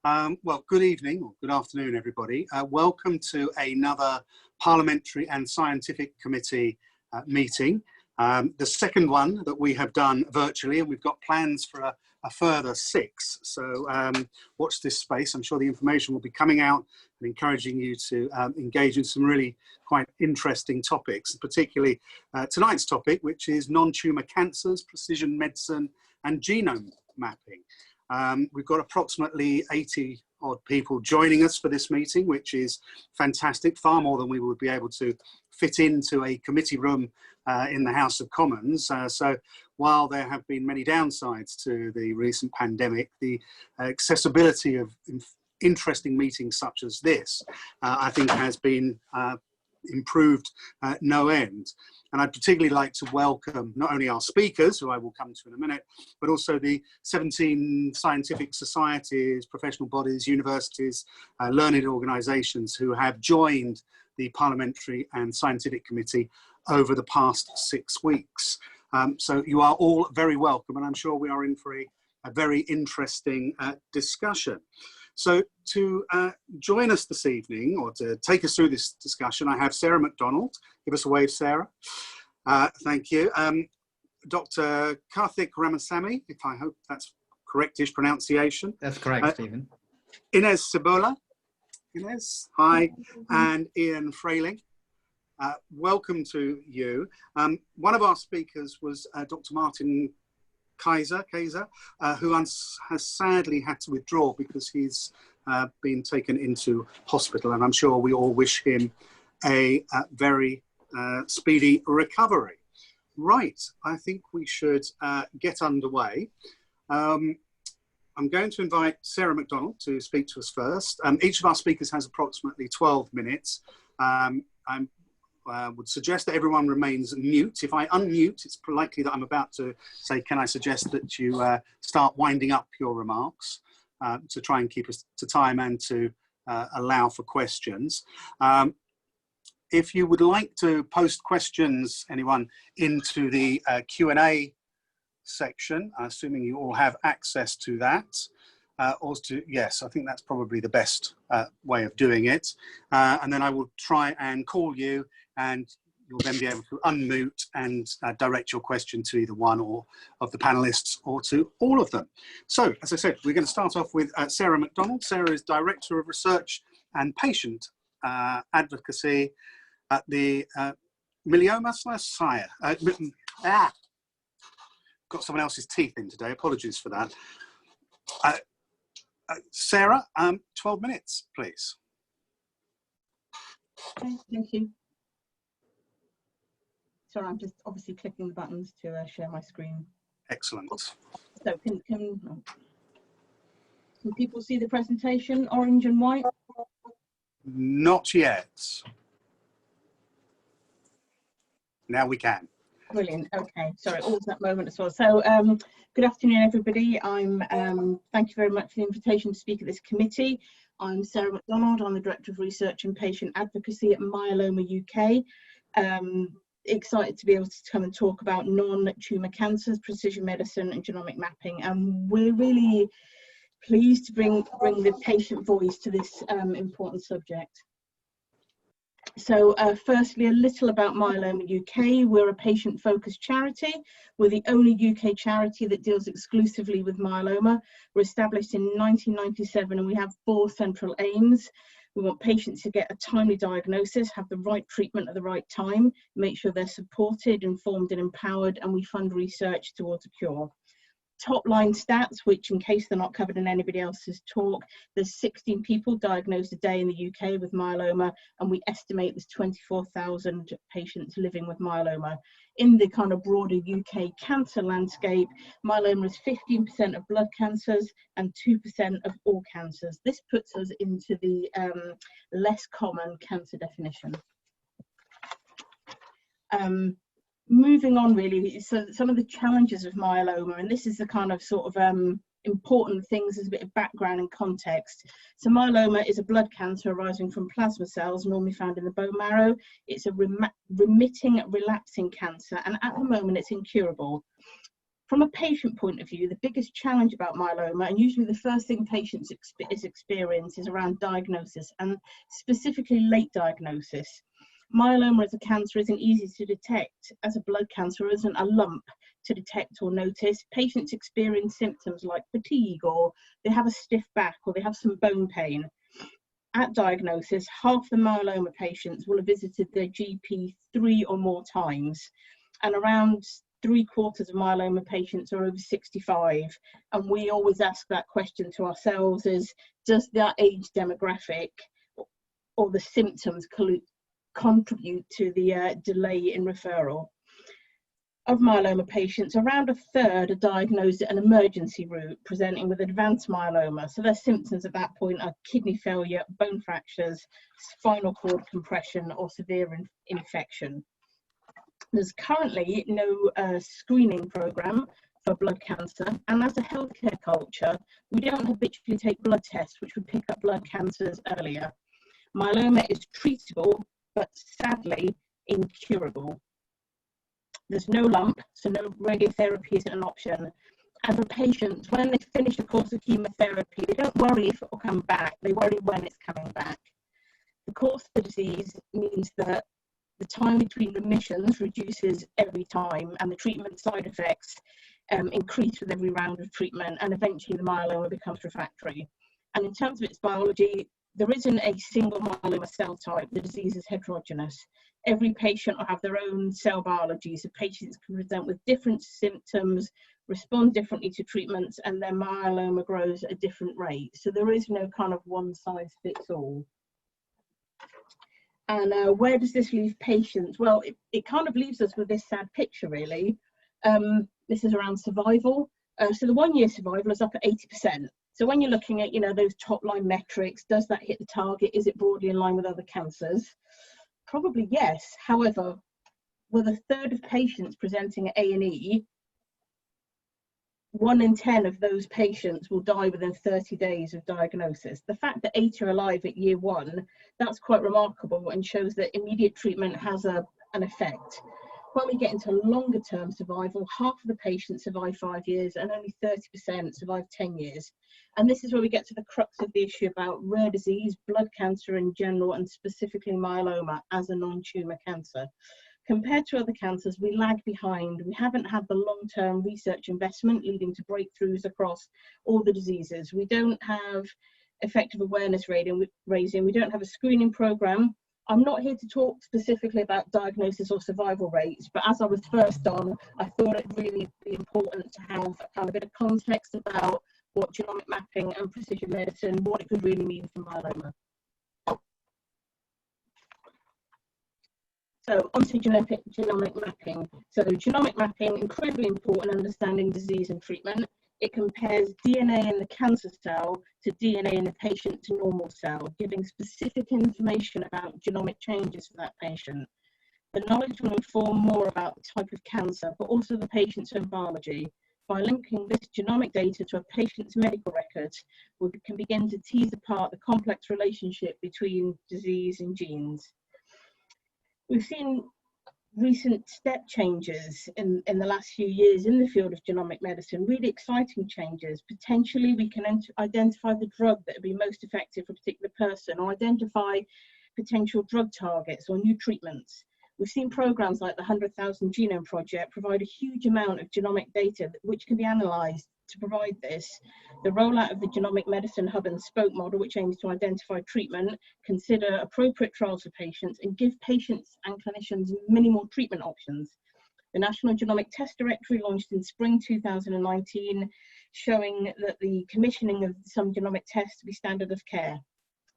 Well, good evening or good afternoon, everybody. Welcome to another Parliamentary and Scientific Committee meeting. The second one that we have done virtually, and we've got plans for a further 6. So watch this space. I'm sure the information will be coming out and encouraging you to engage in some really quite interesting topics, particularly tonight's topic, which is non-tumour cancers, precision medicine and genome mapping. We've got approximately 80 odd people joining us for this meeting, which is fantastic, far more than we would be able to fit into a committee room in the House of Commons. So while there have been many downsides to the recent pandemic, the accessibility of interesting meetings such as this, I think has been improved no end. And I'd particularly like to welcome not only our speakers, who I will come to in a minute, but also the 17 scientific societies, professional bodies, universities, learned organisations who have joined the Parliamentary and Scientific Committee over the past 6 weeks. So you are all very welcome, and I'm sure we are in for a very interesting discussion. So to join us this evening, or to take us through this discussion, I have Sarah McDonald. Give us a wave, Sarah. Thank you. Dr. Karthik Ramasamy, if I hope that's correctish pronunciation. That's correct, Stephen. Inez Cibola. Inez, hi. And Ian Frailing. Welcome to you. One of our speakers was Dr. Martin Kaiser, who has sadly had to withdraw because he's been taken into hospital, and I'm sure we all wish him a very speedy recovery. Right, I think we should get underway. I'm going to invite Sarah McDonald to speak to us first. Each of our speakers has approximately 12 minutes. I would suggest that everyone remains mute. If I unmute, it's likely that I'm about to say, can I suggest that you start winding up your remarks to try and keep us to time and to allow for questions. If you would like to post questions, anyone, into the Q&A section, assuming you all have access to that, yes, I think that's probably the best way of doing it. And then I will try and call you, and you'll then be able to unmute and direct your question to either one or of the panelists or to all of them. So, as I said, we're going to start off with Sarah McDonald. Sarah is Director of Research and Patient Advocacy at the Myeloma Society. Got someone else's teeth in today, apologies for that. Sarah, 12 minutes, please. Okay, thank you. Sorry, I'm just obviously clicking the buttons to share my screen. Excellent. So can people see the presentation, orange and white? Not yet. Now we can. Brilliant. Okay. Sorry, always that moment as well. So good afternoon, everybody. Thank you very much for the invitation to speak at this committee. I'm Sarah McDonald. I'm the Director of Research and Patient Advocacy at Myeloma UK. Excited to be able to come and talk about non-tumour cancers, precision medicine and genomic mapping. And we're really pleased to bring the patient voice to this important subject. So firstly, a little about Myeloma UK. We're a patient-focused charity. We're the only UK charity that deals exclusively with myeloma. We're established in 1997 and we have 4 central aims. We want patients to get a timely diagnosis, have the right treatment at the right time, make sure they're supported, informed and empowered, and we fund research towards a cure. Top line stats, which in case they're not covered in anybody else's talk, there's 16 people diagnosed a day in the UK with myeloma, and we estimate there's 24,000 patients living with myeloma. In the kind of broader UK cancer landscape, myeloma is 15% of blood cancers and 2% of all cancers. This puts us into the less common cancer definition. Moving on really, so some of the challenges of myeloma, and this is the kind of sort of important things as a bit of background and context. So myeloma is a blood cancer arising from plasma cells normally found in the bone marrow. It's a remitting, relapsing cancer, and at the moment it's incurable. From a patient point of view, the biggest challenge about myeloma, and usually the first thing patients experience, is around diagnosis, and specifically late diagnosis. Myeloma as a cancer isn't easy to detect. As a blood cancer isn't a lump to detect or notice. Patients experience symptoms like fatigue, or they have a stiff back, or they have some bone pain. At diagnosis, half the myeloma patients will have visited their GP 3 or more times, and around 3/4 of myeloma patients are over 65. And we always ask that question to ourselves: is does that age demographic or the symptoms contribute to the delay in referral? Of myeloma patients, around a third are diagnosed at an emergency route, presenting with advanced myeloma. So their symptoms at that point are kidney failure, bone fractures, spinal cord compression, or severe infection. There's currently no screening program for blood cancer, and as a healthcare culture, we don't habitually take blood tests which would pick up blood cancers earlier. Myeloma is treatable, but sadly incurable. There's no lump, so no radiotherapy is an option. And for patients, when they finish a course of chemotherapy, they don't worry if it will come back, they worry when it's coming back. The course of the disease means that the time between remissions reduces every time, and the treatment side effects increase with every round of treatment, and eventually the myeloma becomes refractory. And in terms of its biology, there isn't a single myeloma cell type. The disease is heterogeneous. Every patient will have their own cell biology, so patients can present with different symptoms, respond differently to treatments, and their myeloma grows at a different rate. So there is no kind of one size fits all. And where does this leave patients? Well, it kind of leaves us with this sad picture, really. This is around survival. So the 1-year survival is up at 80%. So when you're looking at, those top line metrics, does that hit the target? Is it broadly in line with other cancers? Probably yes. However, with a third of patients presenting at A&E, 1 in 10 of those patients will die within 30 days of diagnosis. The fact that 8 are alive at year 1, that's quite remarkable and shows that immediate treatment has an effect. When we get into longer term survival, half of the patients survive 5 years and only 30% survive 10 years. And this is where we get to the crux of the issue about rare disease, blood cancer in general, and specifically myeloma as a non-tumour cancer. Compared to other cancers, we lag behind. We haven't had the long-term research investment leading to breakthroughs across all the diseases. We don't have effective awareness raising. We don't have a screening programme. I'm not here to talk specifically about diagnosis or survival rates, but as I was first on, I thought it'd really be important to have a kind of bit of context about what genomic mapping and precision medicine, what it could really mean for myeloma. So onto genomic mapping. So genomic mapping, incredibly important in understanding disease and treatment. It compares DNA in the cancer cell to DNA in the patient's normal cell, giving specific information about genomic changes for that patient. The knowledge will inform more about the type of cancer, but also the patient's own biology. By linking this genomic data to a patient's medical records, we can begin to tease apart the complex relationship between disease and genes. We've seen recent step changes in the last few years in the field of genomic medicine, really exciting changes. Potentially we can identify the drug that would be most effective for a particular person, or identify potential drug targets or new treatments. We've seen programs like the 100,000 Genome Project provide a huge amount of genomic data which can be analysed to provide this. The rollout of the Genomic Medicine Hub and Spoke model, which aims to identify treatment, consider appropriate trials for patients, and give patients and clinicians minimal treatment options. The National Genomic Test Directory launched in spring 2019, showing that the commissioning of some genomic tests to be standard of care.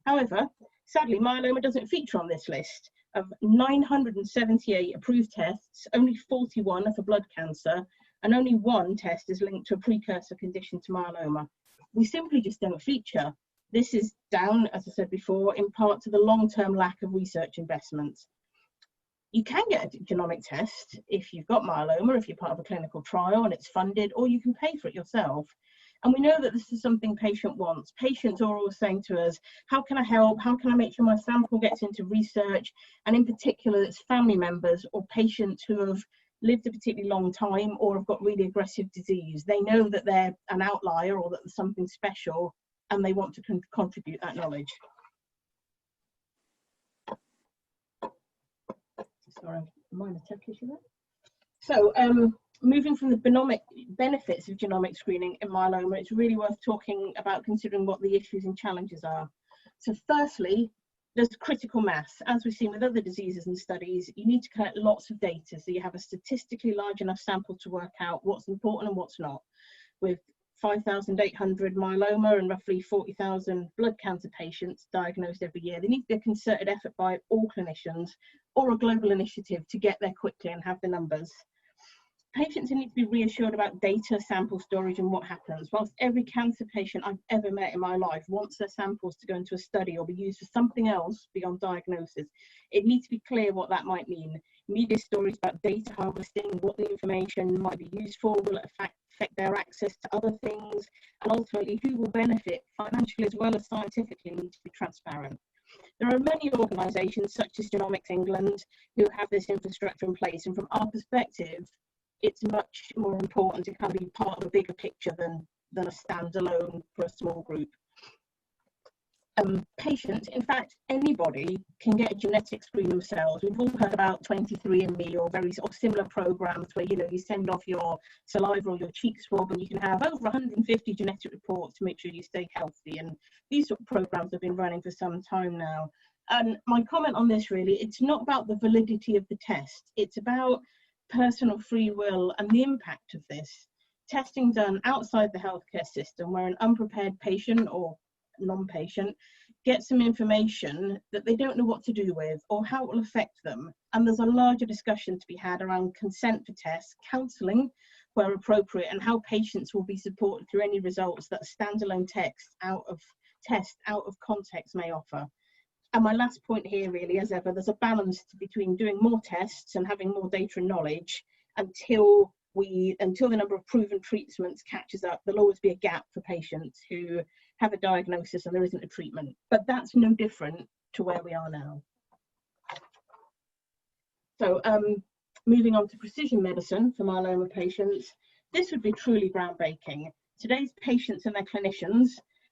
However, sadly, myeloma doesn't feature on this list. Of 978 approved tests, only 41 are for blood cancer, and only 1 test is linked to a precursor condition to myeloma. We simply just don't feature. This is down, as I said before, in part to the long-term lack of research investments. You can get a genomic test if you've got myeloma, if you're part of a clinical trial and it's funded, or you can pay for it yourself. And we know that this is something patient wants. Patients are always saying to us, how can I help? How can I make sure my sample gets into research? And in particular, it's family members or patients who have lived a particularly long time or have got really aggressive disease. They know that they're an outlier or that there's something special, and they want to contribute that knowledge. Sorry, minor tech issue there. So moving from the benefits of genomic screening in myeloma, it's really worth talking about considering what the issues and challenges are. So firstly, there's critical mass. As we've seen with other diseases and studies, you need to collect lots of data so you have a statistically large enough sample to work out what's important and what's not. With 5,800 myeloma and roughly 40,000 blood cancer patients diagnosed every year, there needs to be a concerted effort by all clinicians or a global initiative to get there quickly and have the numbers. Patients need to be reassured about data, sample storage and what happens. Whilst every cancer patient I've ever met in my life wants their samples to go into a study or be used for something else beyond diagnosis, it needs to be clear what that might mean. Media stories about data harvesting, what the information might be used for, will it affect their access to other things, and ultimately who will benefit financially as well as scientifically need to be transparent. There are many organisations such as Genomics England who have this infrastructure in place, and from our perspective, it's much more important to kind of be part of a bigger picture than a standalone for a small group. Patients, in fact, anybody can get a genetic screen themselves. We've all heard about 23andMe or similar programs where you send off your saliva or your cheek swab and you can have over 150 genetic reports to make sure you stay healthy. And these sort of programs have been running for some time now. And my comment on this really, it's not about the validity of the test. It's about personal free will and the impact of this. Testing done outside the healthcare system where an unprepared patient or non-patient gets some information that they don't know what to do with or how it will affect them. And there's a larger discussion to be had around consent for tests, counselling where appropriate, and how patients will be supported through any results that a standalone test out of context may offer. And my last point here really, as ever, there's a balance between doing more tests and having more data and knowledge until the number of proven treatments catches up. There'll always be a gap for patients who have a diagnosis and there isn't a treatment. But that's no different to where we are now. So moving on to precision medicine for myeloma patients, this would be truly groundbreaking. Today's patients and their clinicians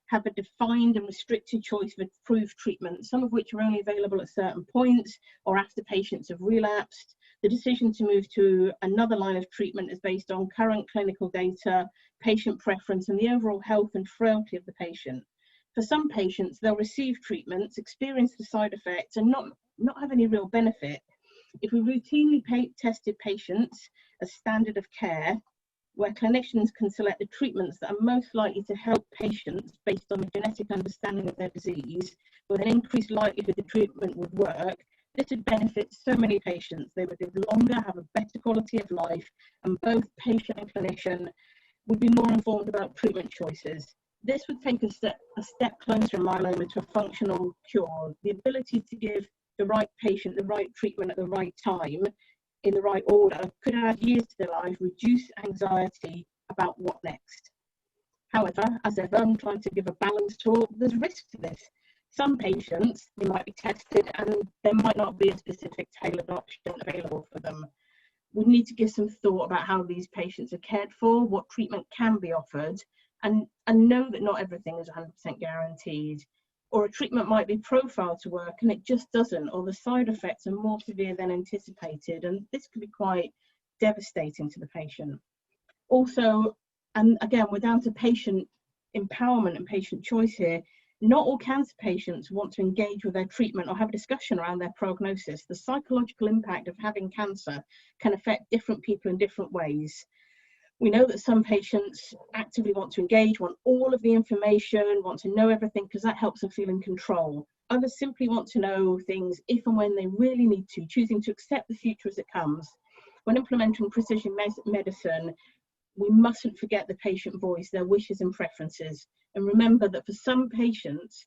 have a defined and restricted choice of approved treatments, some of which are only available at certain points or after patients have relapsed. The decision to move to another line of treatment is based on current clinical data, patient preference, and the overall health and frailty of the patient. For some patients, they'll receive treatments, experience the side effects, and not have any real benefit. If we routinely tested patients as standard of care, where clinicians can select the treatments that are most likely to help patients based on the genetic understanding of their disease, with an increased likelihood the treatment would work, this would benefit so many patients. They would live longer, have a better quality of life, and both patient and clinician would be more informed about treatment choices. This would take a step closer in myeloma to a functional cure. The ability to give the right patient the right treatment at the right time in the right order could add years to their life, reduce anxiety about what next. However, as ever, I'm trying to give a balanced talk. There's risk to this. Some patients, they might be tested and there might not be a specific tailored option available for them. We need to give some thought about how these patients are cared for, what treatment can be offered, and know that not everything is 100% guaranteed. Or a treatment might be profiled to work and it just doesn't, or the side effects are more severe than anticipated, and this could be quite devastating to the patient. Also, and again, we're down to patient empowerment and patient choice here. Not all cancer patients want to engage with their treatment or have a discussion around their prognosis. The psychological impact of having cancer can affect different people in different ways. We know that some patients actively want to engage, want all of the information, want to know everything because that helps them feel in control. Others simply want to know things if and when they really need to, choosing to accept the future as it comes. When implementing precision medicine, we mustn't forget the patient voice, their wishes and preferences. And remember that for some patients,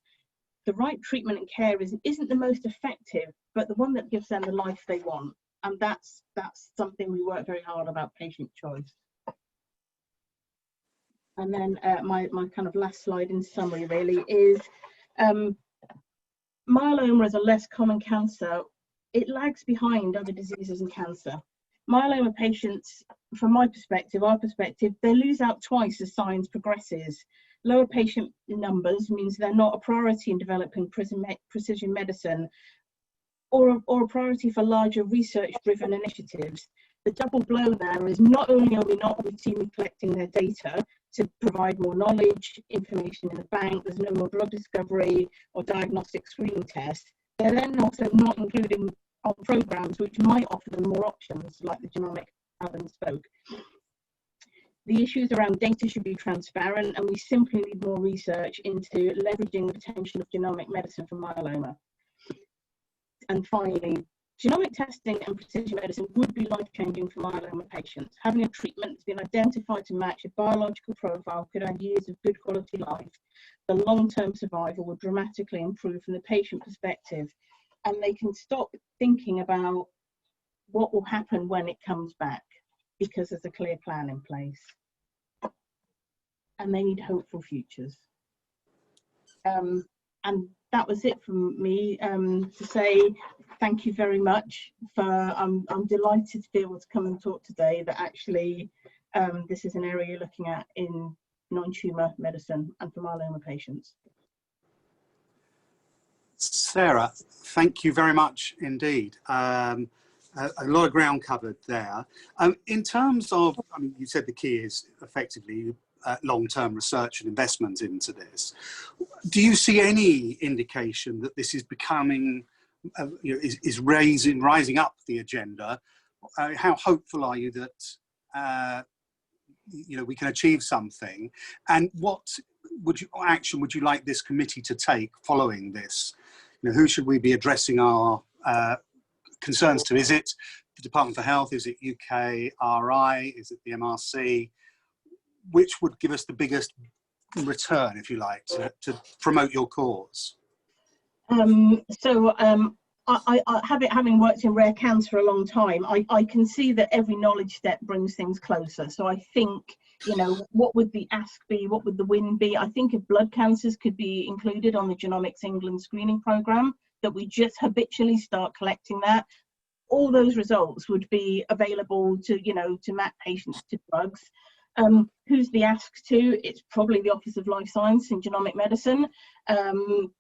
the right treatment and care isn't the most effective, but the one that gives them the life they want. And that's something we work very hard about, patient choice. And then my kind of last slide in summary really is myeloma is a less common cancer. It lags behind other diseases and cancer. myeloma patients, from my perspective, our perspective, they lose out twice as science progresses. Lower patient numbers means they're not a priority in developing precision medicine or a priority for larger research-driven initiatives. The double blow there is not only are we not routinely collecting their data to provide more knowledge, information in the bank, there's no more drug discovery or diagnostic screening tests, they're then also not including on programs which might offer them more options, like the Genomic Mapping spoke. The issues around data should be transparent, and we simply need more research into leveraging the potential of genomic medicine for myeloma. And finally, genomic testing and precision medicine would be life-changing for myeloma patients. Having a treatment that's been identified to match a biological profile could add years of good quality life. The long-term survival would dramatically improve from the patient perspective, and they can stop thinking about what will happen when it comes back, because there's a clear plan in place. And they need hopeful futures. And that was it from me, to say thank you very much. I'm delighted to be able to come and talk today that actually this is an area you're looking at in non-tumour medicine and for myeloma patients. Sarah, thank you very much indeed. A lot of ground covered there. In terms of, I mean, you said the key is effectively long-term research and investment into this. Do you see any indication that this is becoming, is rising up the agenda? How hopeful are you that we can achieve something? And what action would you like this committee to take following this? Who should we be addressing our concerns to? Is it the Department for Health? Is it UKRI? Is it the MRC? Which would give us the biggest return, if you like, to promote your cause? Having worked in rare cancer a long time, I can see that every knowledge step brings things closer. So I think, what would the ask be? What would the win be? I think if blood cancers could be included on the Genomics England screening programme, that we just habitually start collecting that, all those results would be available to, to map patients to drugs. Who's the ask to? It's probably the Office of Life Science and Genomic Medicine. You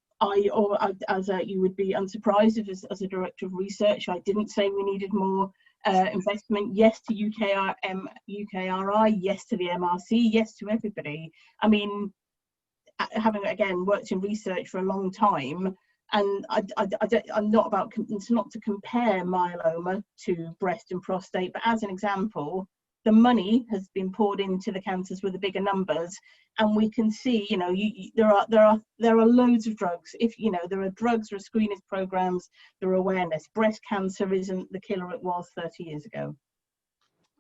would be unsurprised if as a director of research, I didn't say we needed more investment. Yes to UKRI, yes to the MRC, yes to everybody. I mean, having again worked in research for a long time, and I'm not about, it's not to compare myeloma to breast and prostate, but as an example, the money has been poured into the cancers with the bigger numbers, and we can see, there are loads of drugs. If there are drugs, there are screening programs, there are awareness. Breast cancer isn't the killer it was 30 years ago.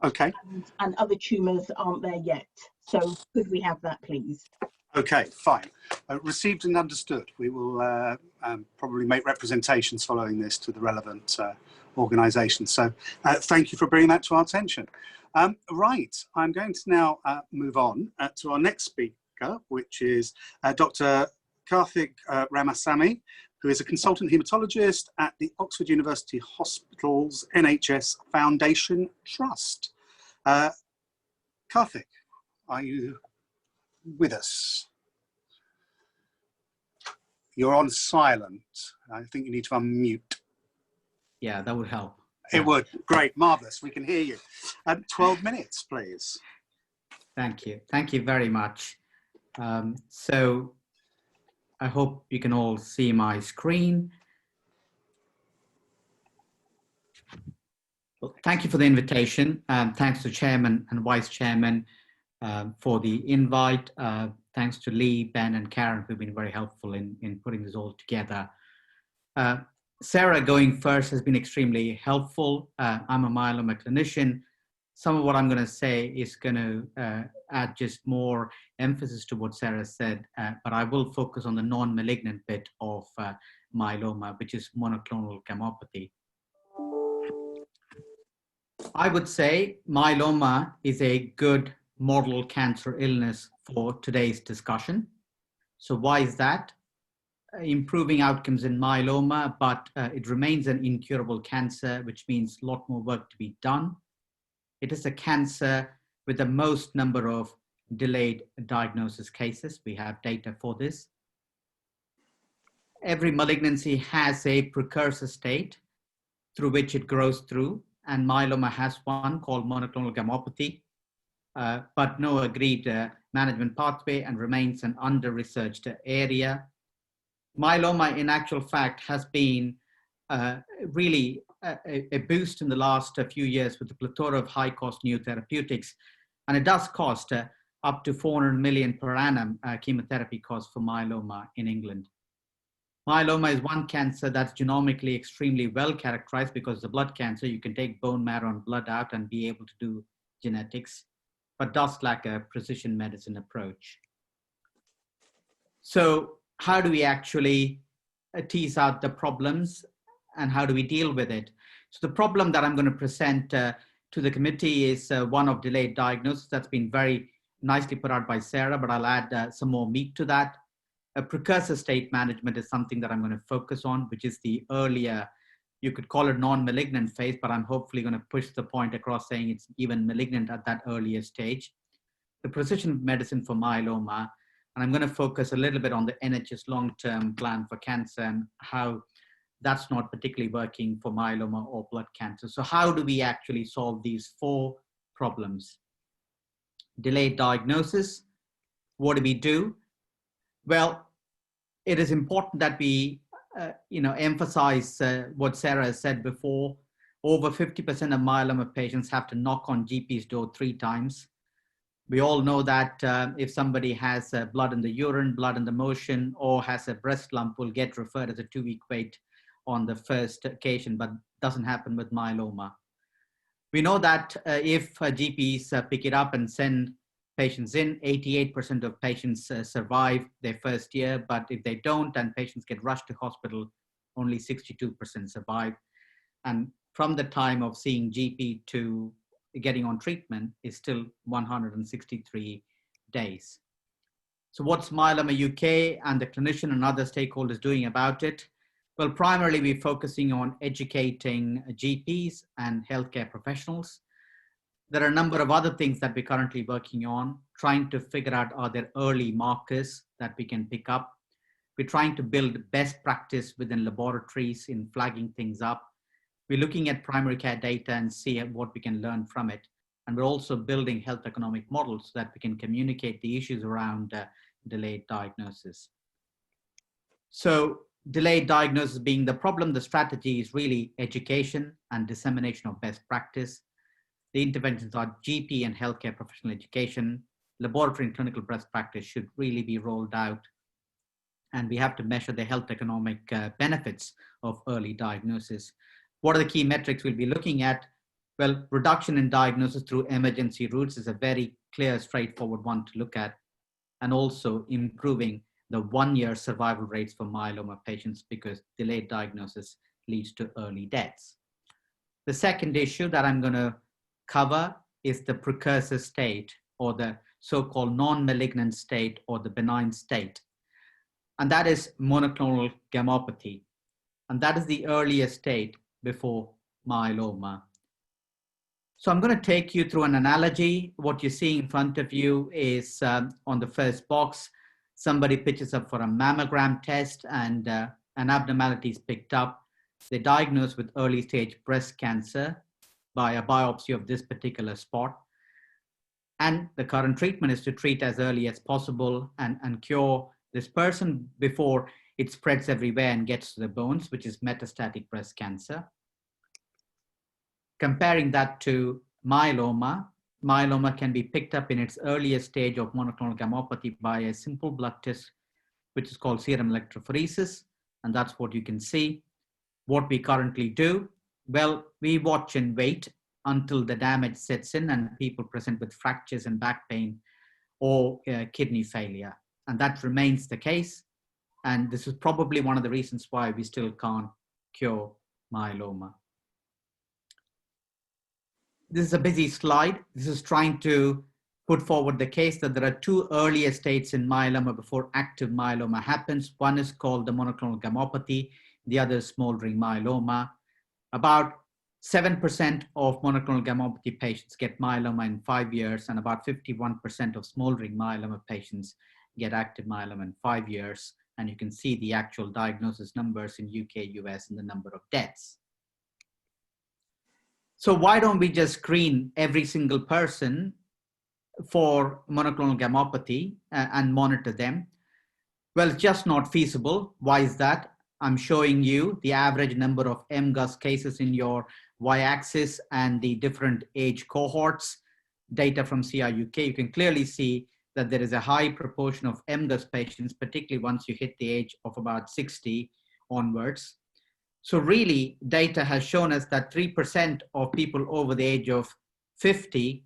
Okay. And other tumours aren't there yet. So could we have that, please? Okay, fine. Received and understood. We will probably make representations following this to the relevant organisations. So thank you for bringing that to our attention. Right, I'm going to now move on to our next speaker, which is Dr. Karthik Ramasamy, who is a consultant haematologist at the Oxford University Hospitals NHS Foundation Trust. Karthik, are you with us? You're on silent. I think you need to unmute. Yeah, that would help. It would. Great. Marvellous. We can hear you. 12 minutes, please. Thank you. Thank you very much. So I hope you can all see my screen. Well, thank you for the invitation. Thanks to Chairman and Vice Chairman for the invite. Thanks to Lee, Ben, and Karen, who've been very helpful in putting this all together. Sarah going first has been extremely helpful. I'm a myeloma clinician. Some of what I'm going to say is going to add just more emphasis to what Sarah said, but I will focus on the non-malignant bit of myeloma, which is monoclonal gammopathy. I would say myeloma is a good model cancer illness for today's discussion. So why is that? Improving outcomes in myeloma, but it remains an incurable cancer, which means a lot more work to be done. It is a cancer with the most number of delayed diagnosis cases. We have data for this. Every malignancy has a precursor state through which it grows through, and myeloma has one called monoclonal gammopathy, but no agreed management pathway and remains an under-researched area. Myeloma, in actual fact, has been really a boost in the last few years with the plethora of high-cost new therapeutics, and it does cost up to 400 million per annum chemotherapy costs for myeloma in England. Myeloma is one cancer that's genomically extremely well characterized because it's a blood cancer. You can take bone marrow and blood out and be able to do genetics, but does lack a precision medicine approach. So how do we actually tease out the problems and how do we deal with it? So the problem that I'm going to present to the committee is one of delayed diagnosis. That's been very nicely put out by Sarah, but I'll add some more meat to that. A precursor state management is something that I'm going to focus on, which is the earlier, you could call it non-malignant phase, but I'm hopefully going to push the point across saying it's even malignant at that earlier stage. The precision medicine for myeloma, and I'm going to focus a little bit on the NHS long-term plan for cancer and how that's not particularly working for myeloma or blood cancer. So how do we actually solve these four problems? Delayed diagnosis, what do we do? Well, it is important that we emphasize what Sarah has said before. Over 50% of myeloma patients have to knock on GP's door 3 times. We all know that if somebody has blood in the urine, blood in the motion, or has a breast lump, will get referred as a 2-week wait on the first occasion, but doesn't happen with myeloma. We know that if GPs pick it up and send patients in, 88% of patients survive their first year, but if they don't and patients get rushed to hospital, only 62% survive. And from the time of seeing GP to getting on treatment is still 163 days. So what's Myeloma UK and the clinician and other stakeholders doing about it? Well, primarily we're focusing on educating GPs and healthcare professionals. There are a number of other things that we're currently working on, trying to figure out are there early markers that we can pick up. We're trying to build best practice within laboratories in flagging things up. We're looking at primary care data and see what we can learn from it. And we're also building health economic models so that we can communicate the issues around delayed diagnosis. So delayed diagnosis being the problem, the strategy is really education and dissemination of best practice. The interventions are GP and healthcare professional education. Laboratory and clinical best practice should really be rolled out. And we have to measure the health economic benefits of early diagnosis. What are the key metrics we'll be looking at? Well, reduction in diagnosis through emergency routes is a very clear, straightforward one to look at. And also improving the 1-year survival rates for myeloma patients because delayed diagnosis leads to early deaths. The second issue that I'm going to cover is the precursor state or the so-called non-malignant state or the benign state. And that is monoclonal gammopathy. And that is the earliest state before myeloma. So I'm going to take you through an analogy. What you see in front of you is on the first box, somebody pitches up for a mammogram test and an abnormality is picked up. They're diagnosed with early stage breast cancer by a biopsy of this particular spot. And the current treatment is to treat as early as possible and cure this person before it spreads everywhere and gets to the bones, which is metastatic breast cancer. Comparing that to myeloma, myeloma can be picked up in its earliest stage of monoclonal gammopathy by a simple blood test, which is called serum electrophoresis. And that's what you can see. What we currently do, well, we watch and wait until the damage sets in and people present with fractures and back pain or kidney failure. And that remains the case. And this is probably one of the reasons why we still can't cure myeloma. This is a busy slide. This is trying to put forward the case that there are 2 earlier states in myeloma before active myeloma happens. One is called the monoclonal gammopathy. The other is smoldering myeloma. About 7% of monoclonal gammopathy patients get myeloma in 5 years, and about 51% of smoldering myeloma patients get active myeloma in 5 years. And you can see the actual diagnosis numbers in UK, US, and the number of deaths. So why don't we just screen every single person for monoclonal gammopathy and monitor them? Well, it's just not feasible. Why is that? I'm showing you the average number of MGUS cases in your y-axis and the different age cohorts, data from CRUK. You can clearly see that there is a high proportion of MGUS patients, particularly once you hit the age of about 60 onwards. So really, data has shown us that 3% of people over the age of 50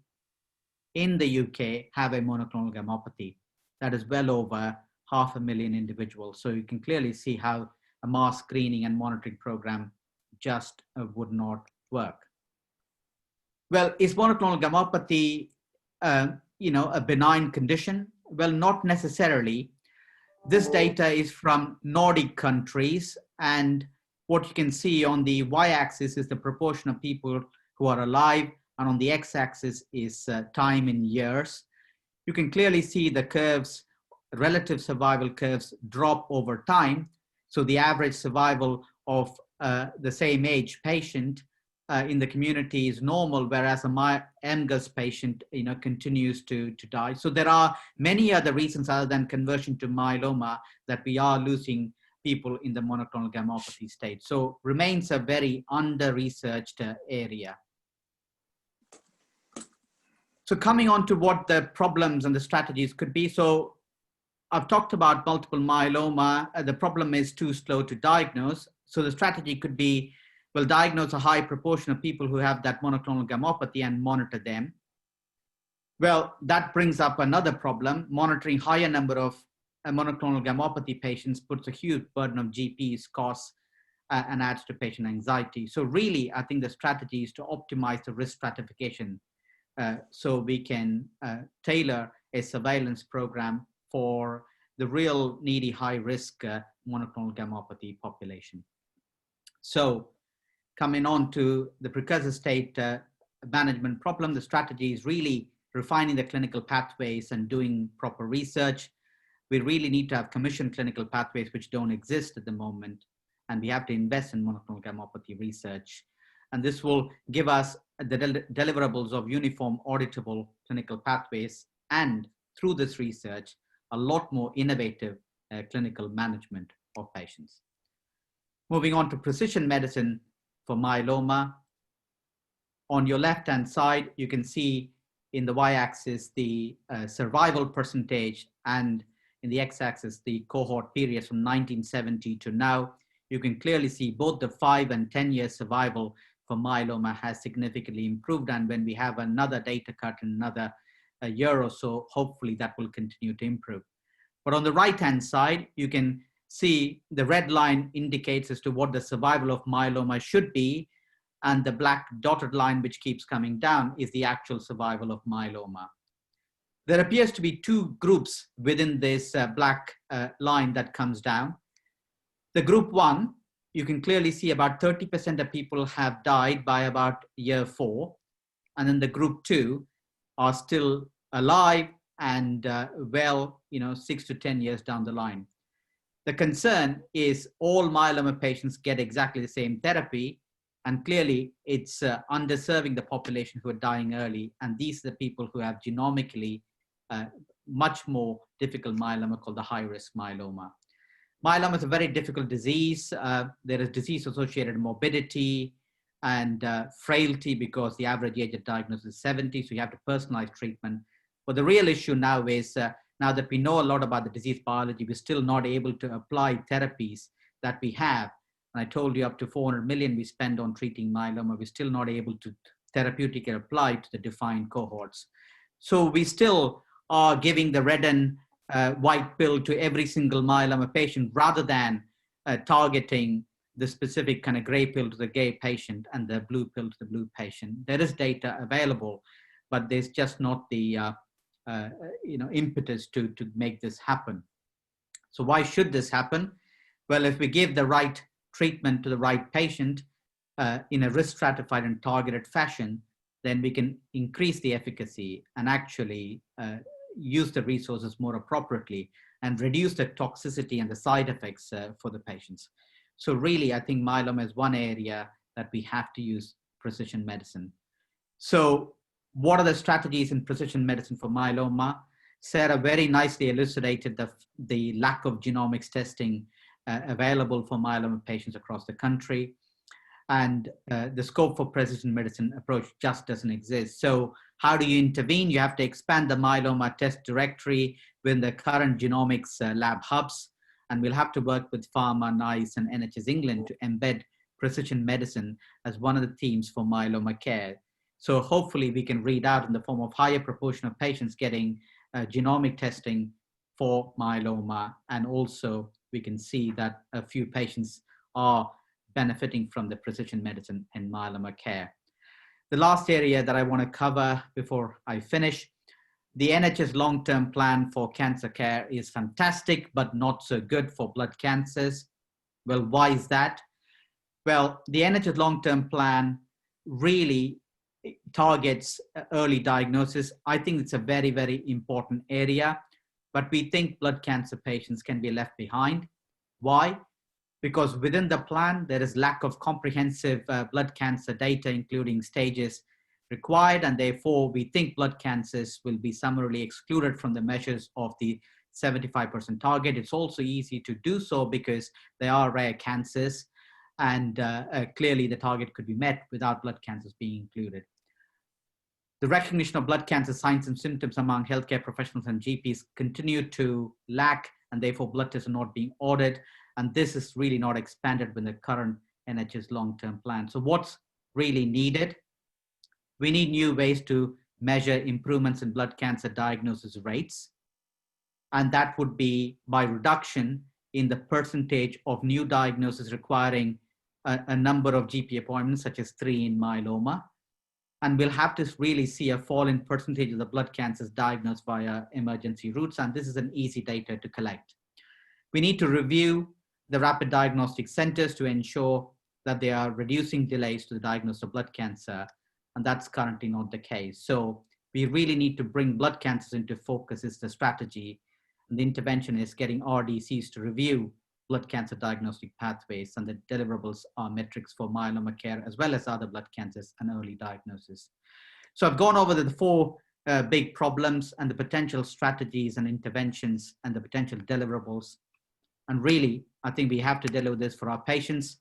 in the UK have a monoclonal gammopathy. That is well over 500,000 individuals. So you can clearly see how a mass screening and monitoring program just would not work. Well, is monoclonal gammopathy, a benign condition? Well, not necessarily. This data is from Nordic countries, and what you can see on the y-axis is the proportion of people who are alive, and on the x-axis is time in years. You can clearly see the curves, relative survival curves, drop over time. So the average survival of the same age patient in the community is normal, whereas a MGUS patient, continues to die. So there are many other reasons other than conversion to myeloma that we are losing people in the monoclonal gammopathy state. So remains a very under-researched area. So coming on to what the problems and the strategies could be. So I've talked about multiple myeloma. The problem is too slow to diagnose. So the strategy could be, well, diagnose a high proportion of people who have that monoclonal gammopathy and monitor them. Well, that brings up another problem. Monitoring higher number of monoclonal gammopathy patients puts a huge burden of GPs, costs, and adds to patient anxiety. So really, I think the strategy is to optimize the risk stratification so we can tailor a surveillance program for the real needy high-risk monoclonal gammopathy population. So coming on to the precursor state management problem, the strategy is really refining the clinical pathways and doing proper research. We really need to have commissioned clinical pathways which don't exist at the moment, and we have to invest in monoclonal gammopathy research. And this will give us the deliverables of uniform auditable clinical pathways, and through this research, a lot more innovative clinical management of patients. Moving on to precision medicine for myeloma. On your left-hand side, you can see in the y-axis the survival percentage, and in the x-axis the cohort periods from 1970 to now. You can clearly see both the 5 and 10-year survival for myeloma has significantly improved, and when we have another data cut in another year or so, hopefully that will continue to improve. But on the right-hand side, you can see the red line indicates as to what the survival of myeloma should be, and the black dotted line, which keeps coming down, is the actual survival of myeloma. There appears to be two groups within this black line that comes down. The group 1, you can clearly see about 30% of people have died by about year 4. And then the group 2 are still alive and 6 to 10 years down the line. The concern is all myeloma patients get exactly the same therapy, and clearly it's underserving the population who are dying early, and these are the people who have genomically much more difficult myeloma called the high-risk myeloma. Myeloma is a very difficult disease. There is disease-associated morbidity and frailty because the average age of diagnosis is 70, so you have to personalize treatment. But the real issue now is, now that we know a lot about the disease biology, we're still not able to apply therapies that we have. And I told you up to 400 million we spend on treating myeloma. We're still not able to therapeutically apply to the defined cohorts. So we still are giving the red and white pill to every single myeloma patient rather than targeting the specific kind of gray pill to the gray patient and the blue pill to the blue patient. There is data available, but there's just not the impetus to make this happen. So why should this happen? Well, if we give the right treatment to the right patient, in a risk stratified and targeted fashion, then we can increase the efficacy and actually use the resources more appropriately and reduce the toxicity and the side effects for the patients. So really, I think myeloma is one area that we have to use precision medicine. So what are the strategies in precision medicine for myeloma? Sarah very nicely elucidated the lack of genomics testing available for myeloma patients across the country. And the scope for precision medicine approach just doesn't exist. So how do you intervene? You have to expand the myeloma test directory within the current genomics lab hubs. And we'll have to work with Pharma, NICE, and NHS England to embed precision medicine as one of the themes for myeloma care. So hopefully we can read out in the form of higher proportion of patients getting genomic testing for myeloma. And also we can see that a few patients are benefiting from the precision medicine and myeloma care. The last area that I want to cover before I finish, the NHS long-term plan for cancer care is fantastic, but not so good for blood cancers. Well, why is that? Well, the NHS long-term plan really targets early diagnosis. I think it's a very, very important area, but we think blood cancer patients can be left behind. Why? Because within the plan, there is lack of comprehensive blood cancer data, including stages required, and therefore we think blood cancers will be summarily excluded from the measures of the 75% target. It's also easy to do so because they are rare cancers, and clearly the target could be met without blood cancers being included. The recognition of blood cancer signs and symptoms among healthcare professionals and GPs continue to lack, and therefore blood tests are not being ordered. And this is really not expanded with the current NHS long-term plan. So what's really needed? We need new ways to measure improvements in blood cancer diagnosis rates. And that would be by reduction in the percentage of new diagnoses requiring a number of GP appointments, such as 3 in myeloma. And we'll have to really see a fall in percentage of the blood cancers diagnosed via emergency routes. And this is an easy data to collect. We need to review the rapid diagnostic centers to ensure that they are reducing delays to the diagnosis of blood cancer. And that's currently not the case. So we really need to bring blood cancers into focus is the strategy. And the intervention is getting RDCs to review blood cancer diagnostic pathways, and the deliverables are metrics for myeloma care as well as other blood cancers and early diagnosis. So I've gone over the 4 big problems and the potential strategies and interventions and the potential deliverables. And really, I think we have to deliver this for our patients,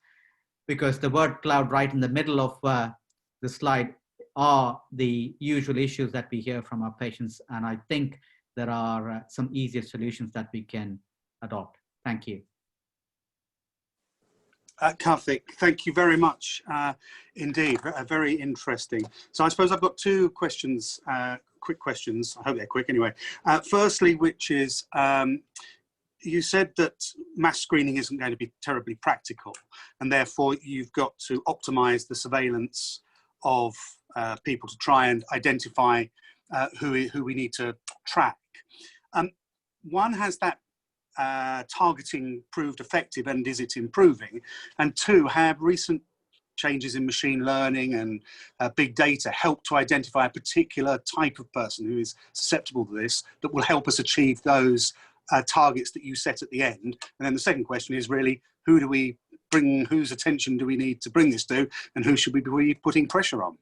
because the word cloud right in the middle of the slide are the usual issues that we hear from our patients. And I think there are some easier solutions that we can adopt. Thank you. Karthik, thank you very much indeed. Very interesting. So I suppose I've got 2 questions, quick questions. I hope they're quick anyway. Firstly, which is, you said that mass screening isn't going to be terribly practical, and therefore you've got to optimize the surveillance of people to try and identify who we need to track. One, has that targeting proved effective, and is it improving? And 2, have recent changes in machine learning and big data helped to identify a particular type of person who is susceptible to this that will help us achieve those targets that you set at the end? And then the second question is really, who do we bring, whose attention do we need to bring this to, and who should we be putting pressure on?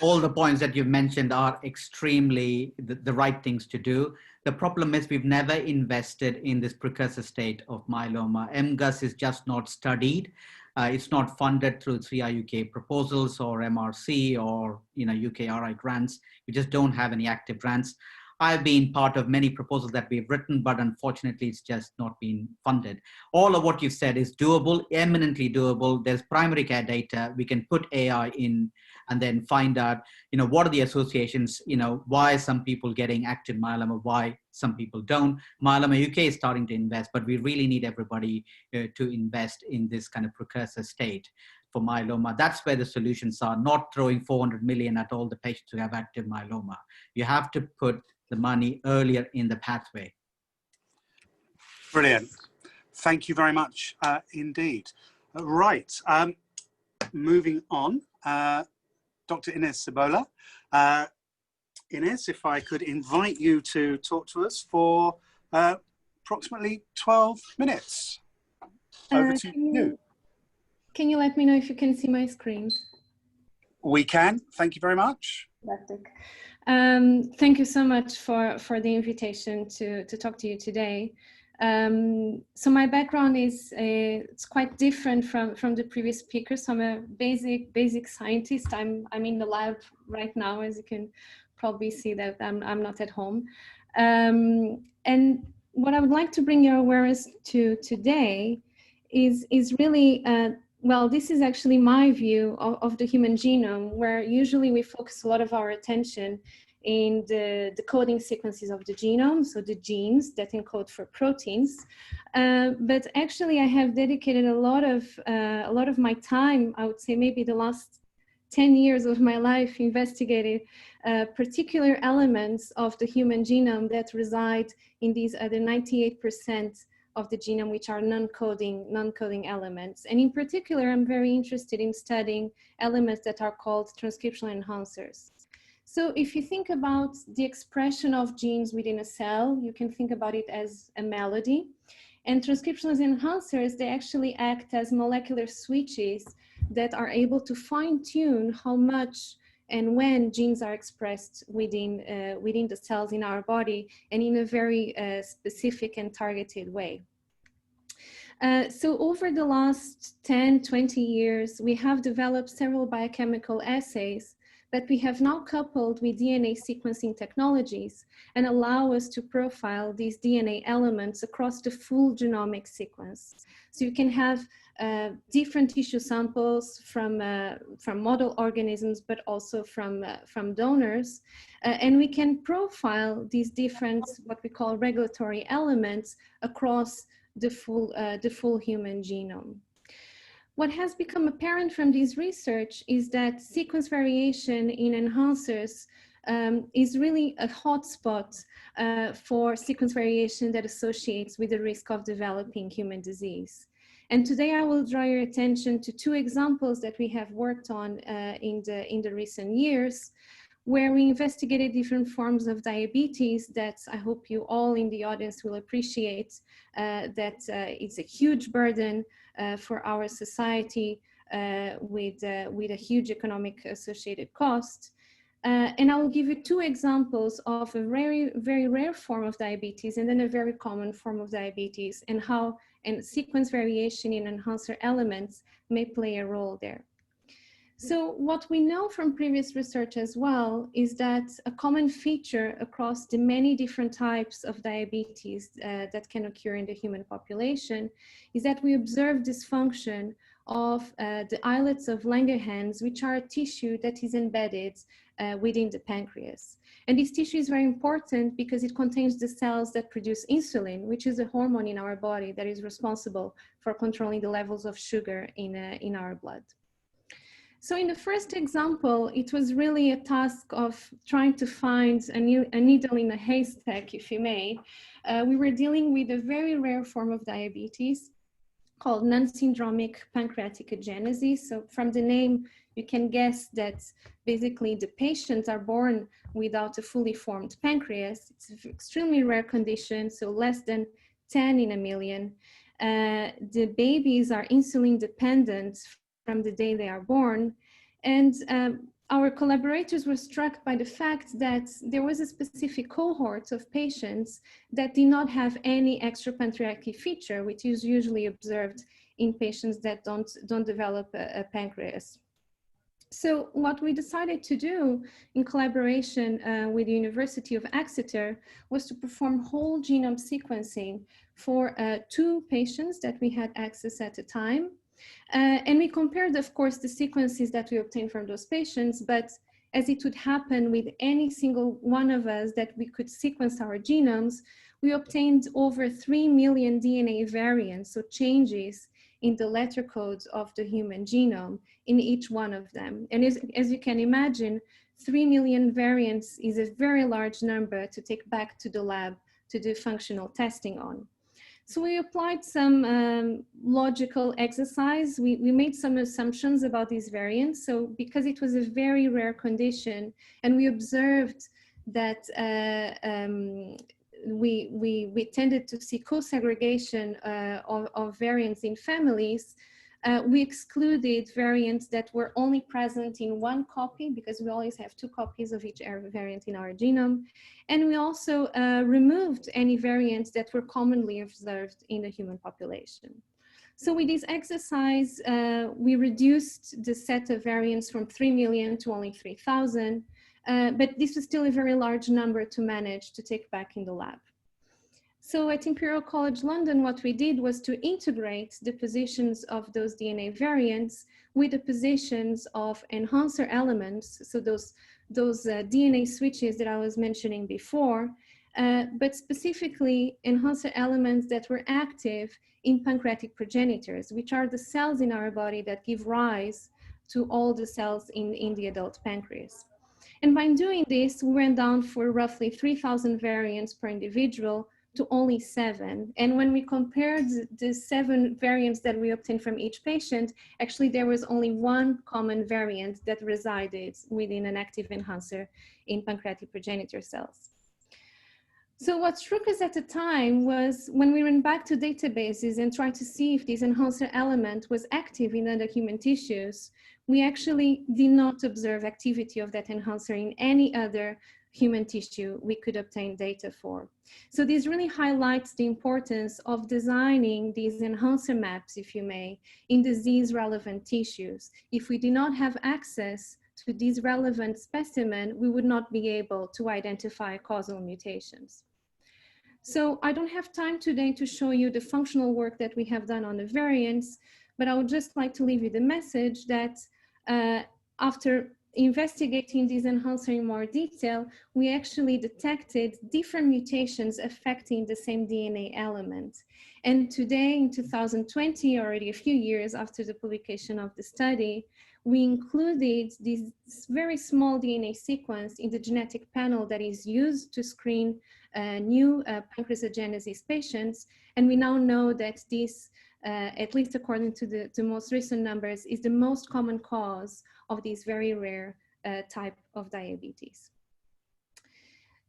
All the points that you've mentioned are extremely the right things to do. The problem is we've never invested in this precursor state of myeloma. MGUS is just not studied. It's not funded through 3i UK proposals or MRC or UK RI grants. We just don't have any active grants. I've been part of many proposals that we've written, but unfortunately it's just not been funded. All of what you've said is doable, eminently doable. There's primary care data. We can put AI in and then find out, what are the associations, why are some people getting active myeloma, why some people don't. Myeloma UK is starting to invest, but we really need everybody to invest in this kind of precursor state for myeloma. That's where the solutions are, not throwing 400 million at all the patients who have active myeloma. You have to put the money earlier in the pathway. Brilliant. Thank you very much indeed. Right. moving on, Dr. Ines Cibola. Ines, if I could invite you to talk to us for approximately 12 minutes. Over to you. Can you let me know if you can see my screen? We can. Thank you very much. Fantastic. Thank you so much for the invitation to talk to you today. So my background is it's quite different from the previous speakers. So I'm a basic scientist. I'm in the lab right now, as you can probably see that I'm not at home. And what I would like to bring your awareness to today is really well, this is actually my view of the human genome, where usually we focus a lot of our attention in the coding sequences of the genome, so the genes that encode for proteins. But actually, I have dedicated a lot of my time, I would say maybe the last 10 years of my life, investigated particular elements of the human genome that reside in these other 98% of the genome, which are non-coding elements. And in particular, I'm very interested in studying elements that are called transcriptional enhancers. So if you think about the expression of genes within a cell, you can think about it as a melody. And transcriptional enhancers, they actually act as molecular switches that are able to fine-tune how much and when genes are expressed within the cells in our body, and in a very specific and targeted way. So over the last 10, 20 years, we have developed several biochemical assays that we have now coupled with DNA sequencing technologies and allow us to profile these DNA elements across the full genomic sequence. So you can have different tissue samples from model organisms, but also from donors. And we can profile these different, what we call regulatory elements across the full human genome. What has become apparent from this research is that sequence variation in enhancers is really a hotspot for sequence variation that associates with the risk of developing human disease. And today I will draw your attention to two examples that we have worked on in the recent years, where we investigated different forms of diabetes that I hope you all in the audience will appreciate, that it's a huge burden for our society with a huge economic associated cost. And I will give you two examples of a very, very rare form of diabetes and then a very common form of diabetes, and how sequence variation in enhancer elements may play a role there. So what we know from previous research as well is that a common feature across the many different types of diabetes that can occur in the human population is that we observe dysfunction of the islets of Langerhans, which are a tissue that is embedded within the pancreas. And this tissue is very important because it contains the cells that produce insulin, which is a hormone in our body that is responsible for controlling the levels of sugar in our blood. So in the first example, it was really a task of trying to find a needle in a haystack, if you may. We were dealing with a very rare form of diabetes called non-syndromic pancreatic agenesis. So from the name, you can guess that basically the patients are born without a fully formed pancreas. It's an extremely rare condition, so less than 10 in a million. The babies are insulin dependent from the day they are born. And our collaborators were struck by the fact that there was a specific cohort of patients that did not have any extrapancreatic feature, which is usually observed in patients that don't develop a pancreas. So what we decided to do in collaboration with the University of Exeter was to perform whole genome sequencing for 2 patients that we had access at the time. And we compared, of course, the sequences that we obtained from those patients, but as it would happen with any single one of us that we could sequence our genomes, we obtained over 3 million DNA variants, so changes in the letter codes of the human genome in each one of them. And as you can imagine, 3 million variants is a very large number to take back to the lab to do functional testing on. So we applied some logical exercise. We made some assumptions about these variants. So because it was a very rare condition, and we observed that we tended to see co-segregation of variants in families, we excluded variants that were only present in one copy, because we always have 2 copies of each variant in our genome. And we also removed any variants that were commonly observed in the human population. So with this exercise, we reduced the set of variants from 3 million to only 3,000, but this was still a very large number to manage to take back in the lab. So at Imperial College London, what we did was to integrate the positions of those DNA variants with the positions of enhancer elements, so those DNA switches that I was mentioning before, but specifically enhancer elements that were active in pancreatic progenitors, which are the cells in our body that give rise to all the cells in the adult pancreas. And by doing this, we went down for roughly 3,000 variants per individual to only 7. And when we compared the 7 variants that we obtained from each patient, actually there was only 1 common variant that resided within an active enhancer in pancreatic progenitor cells. So what struck us at the time was when we went back to databases and tried to see if this enhancer element was active in other human tissues, we actually did not observe activity of that enhancer in any other human tissue we could obtain data for. So this really highlights the importance of designing these enhancer maps, if you may, in disease-relevant tissues. If we do not have access to these relevant specimen, we would not be able to identify causal mutations. So I don't have time today to show you the functional work that we have done on the variants, but I would just like to leave you the message that after investigating these enhancers in more detail, we actually detected different mutations affecting the same DNA element. And today, in 2020, already a few years after the publication of the study, we included this very small DNA sequence in the genetic panel that is used to screen new pancreasogenesis patients. And we now know that this, at least according to the most recent numbers, is the most common cause of this very rare type of diabetes.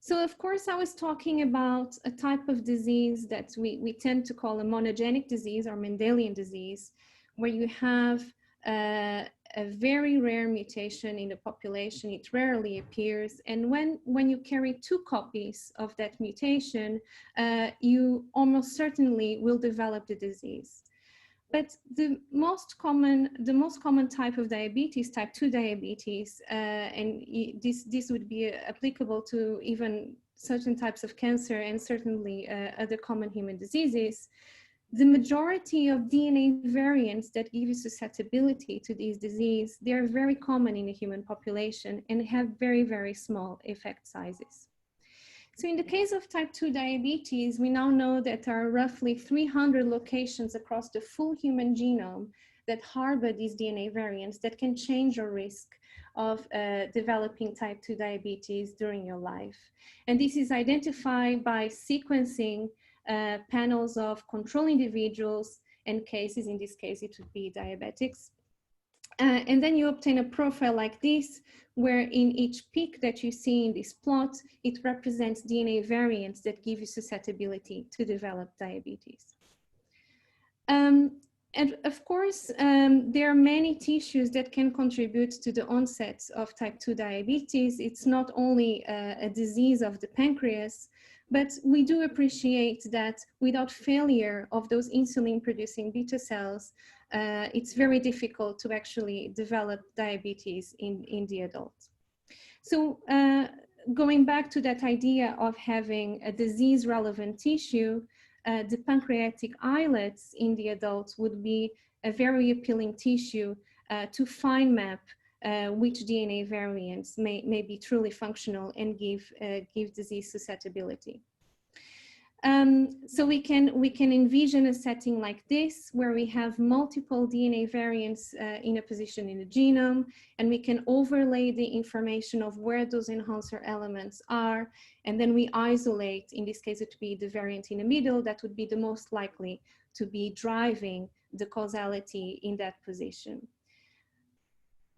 So of course, I was talking about a type of disease that we tend to call a monogenic disease or Mendelian disease, where you have a very rare mutation in the population. It rarely appears. And when you carry 2 copies of that mutation, you almost certainly will develop the disease. But the most common type of diabetes, type 2 diabetes, and this would be applicable to even certain types of cancer and certainly other common human diseases. The majority of DNA variants that give you susceptibility to this disease, they are very common in the human population and have very, very small effect sizes. So in the case of type 2 diabetes, we now know that there are roughly 300 locations across the full human genome that harbor these DNA variants that can change your risk of developing type 2 diabetes during your life. And this is identified by sequencing panels of control individuals and cases. In this case, it would be diabetics. And then you obtain a profile like this, where in each peak that you see in this plot, it represents DNA variants that give you susceptibility to develop diabetes. And of course, there are many tissues that can contribute to the onset of type 2 diabetes. It's not only a disease of the pancreas, but we do appreciate that without failure of those insulin-producing beta cells, it's very difficult to actually develop diabetes in the adult. So going back to that idea of having a disease-relevant tissue, the pancreatic islets in the adult would be a very appealing tissue to fine map which DNA variants may be truly functional and give disease susceptibility. So we can envision a setting like this, where we have multiple DNA variants in a position in the genome, and we can overlay the information of where those enhancer elements are, and then we isolate, in this case it would be the variant in the middle that would be the most likely to be driving the causality in that position.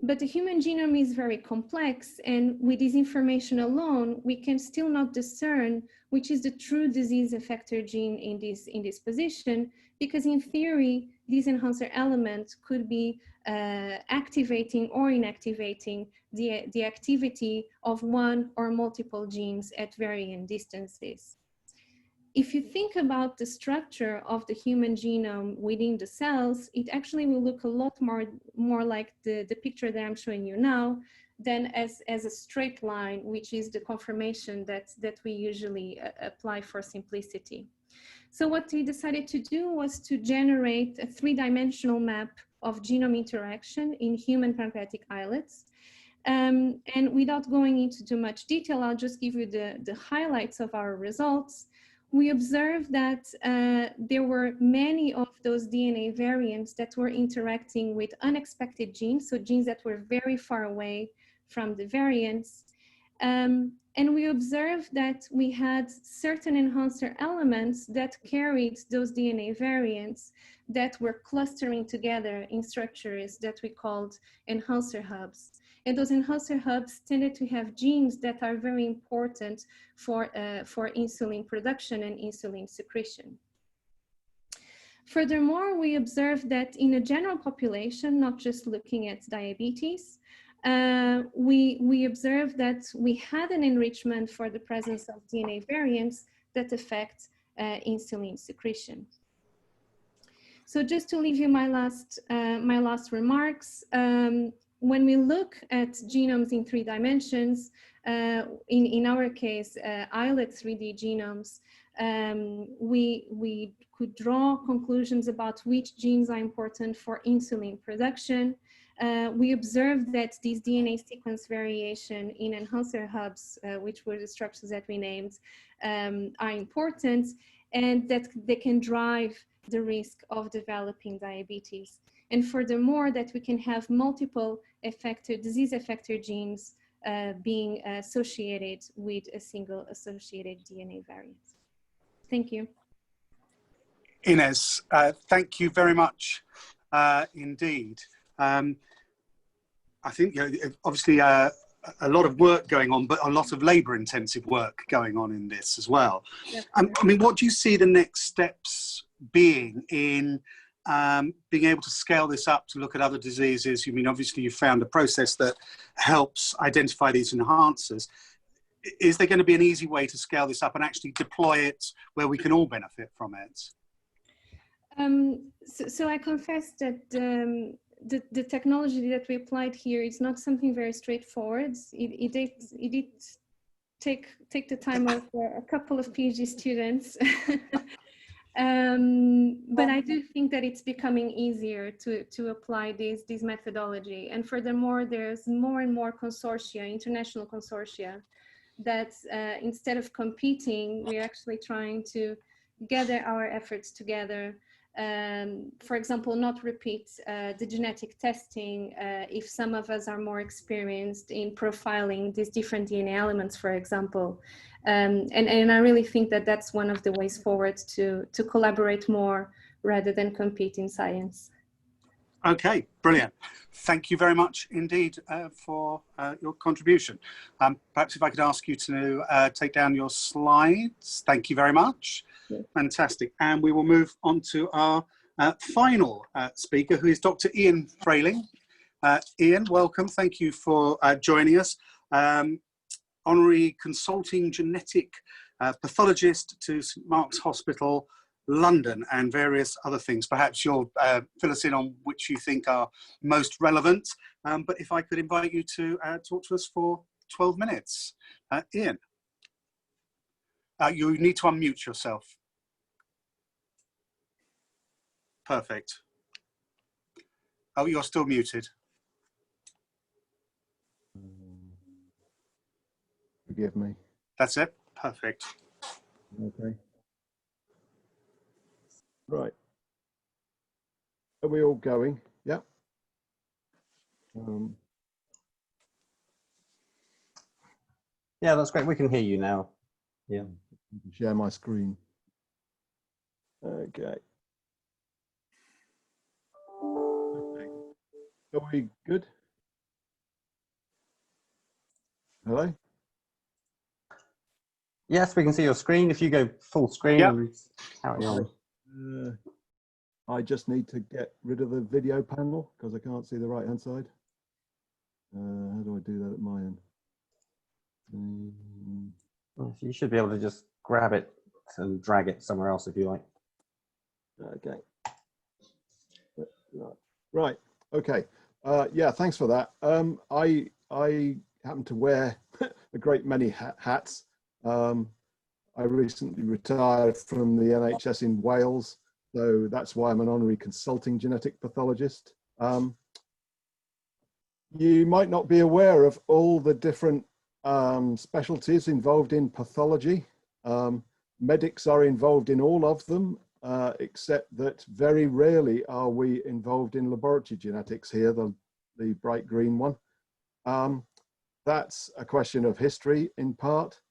But the human genome is very complex, and with this information alone, we can still not discern which is the true disease effector gene in this position, because in theory, these enhancer elements could be activating or inactivating the activity of one or multiple genes at varying distances. If you think about the structure of the human genome within the cells, it actually will look a lot more like the picture that I'm showing you now than as a straight line, which is the conformation that we usually apply for simplicity. So what we decided to do was to generate a three-dimensional map of genome interaction in human pancreatic islets. And without going into too much detail, I'll just give you the highlights of our results. We observed that there were many of those DNA variants that were interacting with unexpected genes, so genes that were very far away from the variants. And we observed that we had certain enhancer elements that carried those DNA variants that were clustering together in structures that we called enhancer hubs. And those enhancer hubs tended to have genes that are very important for insulin production and insulin secretion. Furthermore, we observed that in a general population, not just looking at diabetes, we observed that we had an enrichment for the presence of DNA variants that affect insulin secretion. So just to leave you my last remarks, when we look at genomes in 3 dimensions, in our case, islet 3D genomes, we could draw conclusions about which genes are important for insulin production. We observed that these DNA sequence variation in enhancer hubs, which were the structures that we named, are important, and that they can drive the risk of developing diabetes. And furthermore, that we can have multiple disease effector genes being associated with a single associated DNA variant. Thank you. Ines, thank you very much indeed. I think obviously a lot of work going on, but a lot of labour-intensive work going on in this as well. I mean, what do you see the next steps being in being able to scale this up to look at other diseases? You mean, obviously you found a process that helps identify these enhancers. Is there going to be an easy way to scale this up and actually deploy it where we can all benefit from it? So I confess that the technology that we applied here is not something very straightforward. It did take the time of a couple of PhD students. But I do think that it's becoming easier to apply this methodology. And furthermore, there's more and more consortia, international consortia, that instead of competing, we're actually trying to gather our efforts together. For example, not repeat the genetic testing if some of us are more experienced in profiling these different DNA elements, for example. And I really think that that's one of the ways forward to collaborate more rather than compete in science. Okay, brilliant. Thank you very much indeed for your contribution. Perhaps if I could ask you to take down your slides. Thank you very much. Yeah. Fantastic. And we will move on to our final speaker, who is Dr. Ian Frailing. Ian, welcome. Thank you for joining us. Honorary Consulting Genetic Pathologist to St Mark's Hospital, London, and various other things. Perhaps you'll fill us in on which you think are most relevant. But if I could invite you to talk to us for 12 minutes. Ian, you need to unmute yourself. Perfect. Oh, you're still muted. Forgive me. That's it. Perfect. Okay. Right. Are we all going? Yeah. Yeah, that's great. We can hear you now. Yeah. Share my screen. Okay. Are we good? Hello? Yes, we can see your screen. If you go full screen, Yep. and carry on. I just need to get rid of the video panel because I can't see the right hand side. How do I do that at my end? Well, you should be able to just grab it and drag it somewhere else if you like. Okay. Right. Okay. Yeah, thanks for that. I happen to wear a great many hats. I recently retired from the NHS in Wales, so that's why I'm an honorary consulting genetic pathologist. You might not be aware of all the different specialties involved in pathology. Medics are involved in all of them, except that very rarely are we involved in laboratory genetics here, the bright green one. That's a question of history in part,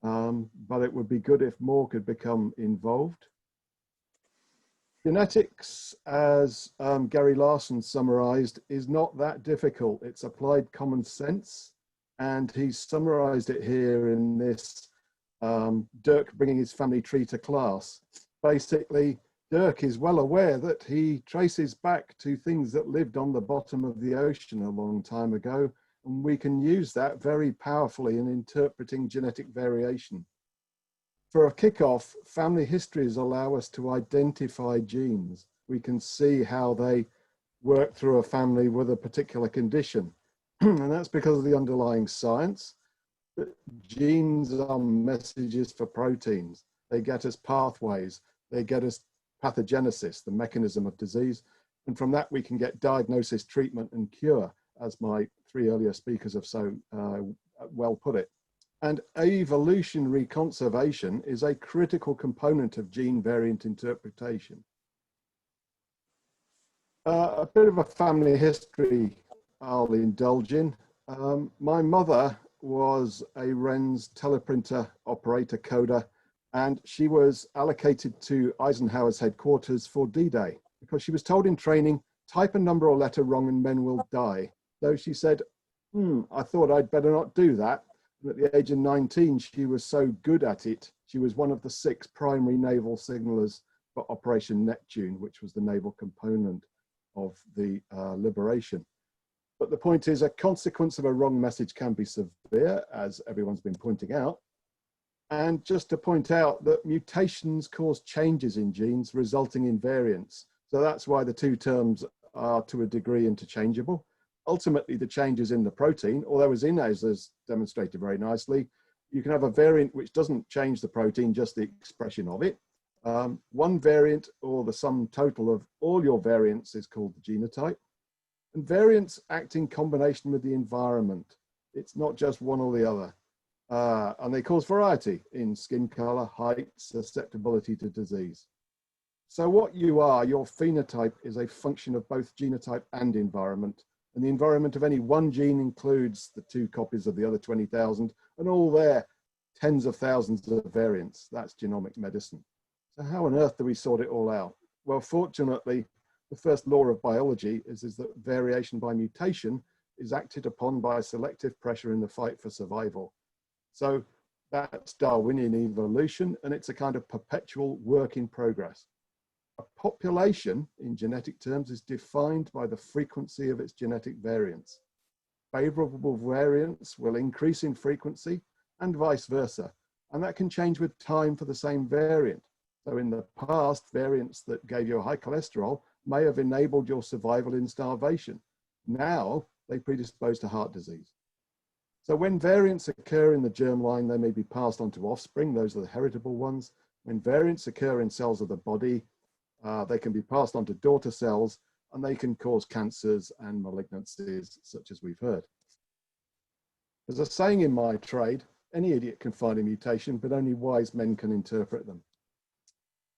but it would be good if more could become involved. Genetics, as Gary Larson summarized, is not that difficult. It's applied common sense, and he's summarized it here in this Dirk bringing his family tree to class. Basically, Dirk is well aware that he traces back to things that lived on the bottom of the ocean a long time ago, and we can use that very powerfully in interpreting genetic variation. For a kickoff, family histories allow us to identify genes. We can see how they work through a family with a particular condition. And that's because of the underlying science. Genes are messages for proteins. They get us pathways. They get us pathogenesis, the mechanism of disease. And from that, we can get diagnosis, treatment, and cure, as my three earlier speakers have so well put it. And evolutionary conservation is a critical component of gene variant interpretation. A bit of a family history I'll indulge in. My mother was a Renz teleprinter operator coder, and she was allocated to Eisenhower's headquarters for D-Day because she was told in training, type a number or letter wrong and men will die. So she said, I thought I'd better not do that. And at the age of 19, she was so good at it, she was one of the 6 primary naval signalers for Operation Neptune, which was the naval component of the liberation. But the point is, a consequence of a wrong message can be severe, as everyone's been pointing out. And just to point out that mutations cause changes in genes resulting in variants. So that's why the two terms are to a degree interchangeable. Ultimately, the changes in the protein, although as Inez has demonstrated very nicely, you can have a variant which doesn't change the protein, just the expression of it. One variant, or the sum total of all your variants, is called the genotype. And variants act in combination with the environment. It's not just one or the other. And they cause variety in skin color, height, susceptibility to disease. So what you are, your phenotype, is a function of both genotype and environment. And the environment of any one gene includes the 2 copies of the other 20,000 and all their tens of thousands of variants. That's genomic medicine. So how on earth do we sort it all out? Well, fortunately, the first law of biology is that variation by mutation is acted upon by selective pressure in the fight for survival. So that's Darwinian evolution, and it's a kind of perpetual work in progress. A population, in genetic terms, is defined by the frequency of its genetic variants. Favorable variants will increase in frequency and vice versa, and that can change with time for the same variant. So in the past, variants that gave you a high cholesterol may have enabled your survival in starvation. Now, they predispose to heart disease. So when variants occur in the germline, they may be passed on to offspring. Those are the heritable ones. When variants occur in cells of the body, they can be passed on to daughter cells, and they can cause cancers and malignancies, such as we've heard. There's a saying in my trade, any idiot can find a mutation, but only wise men can interpret them.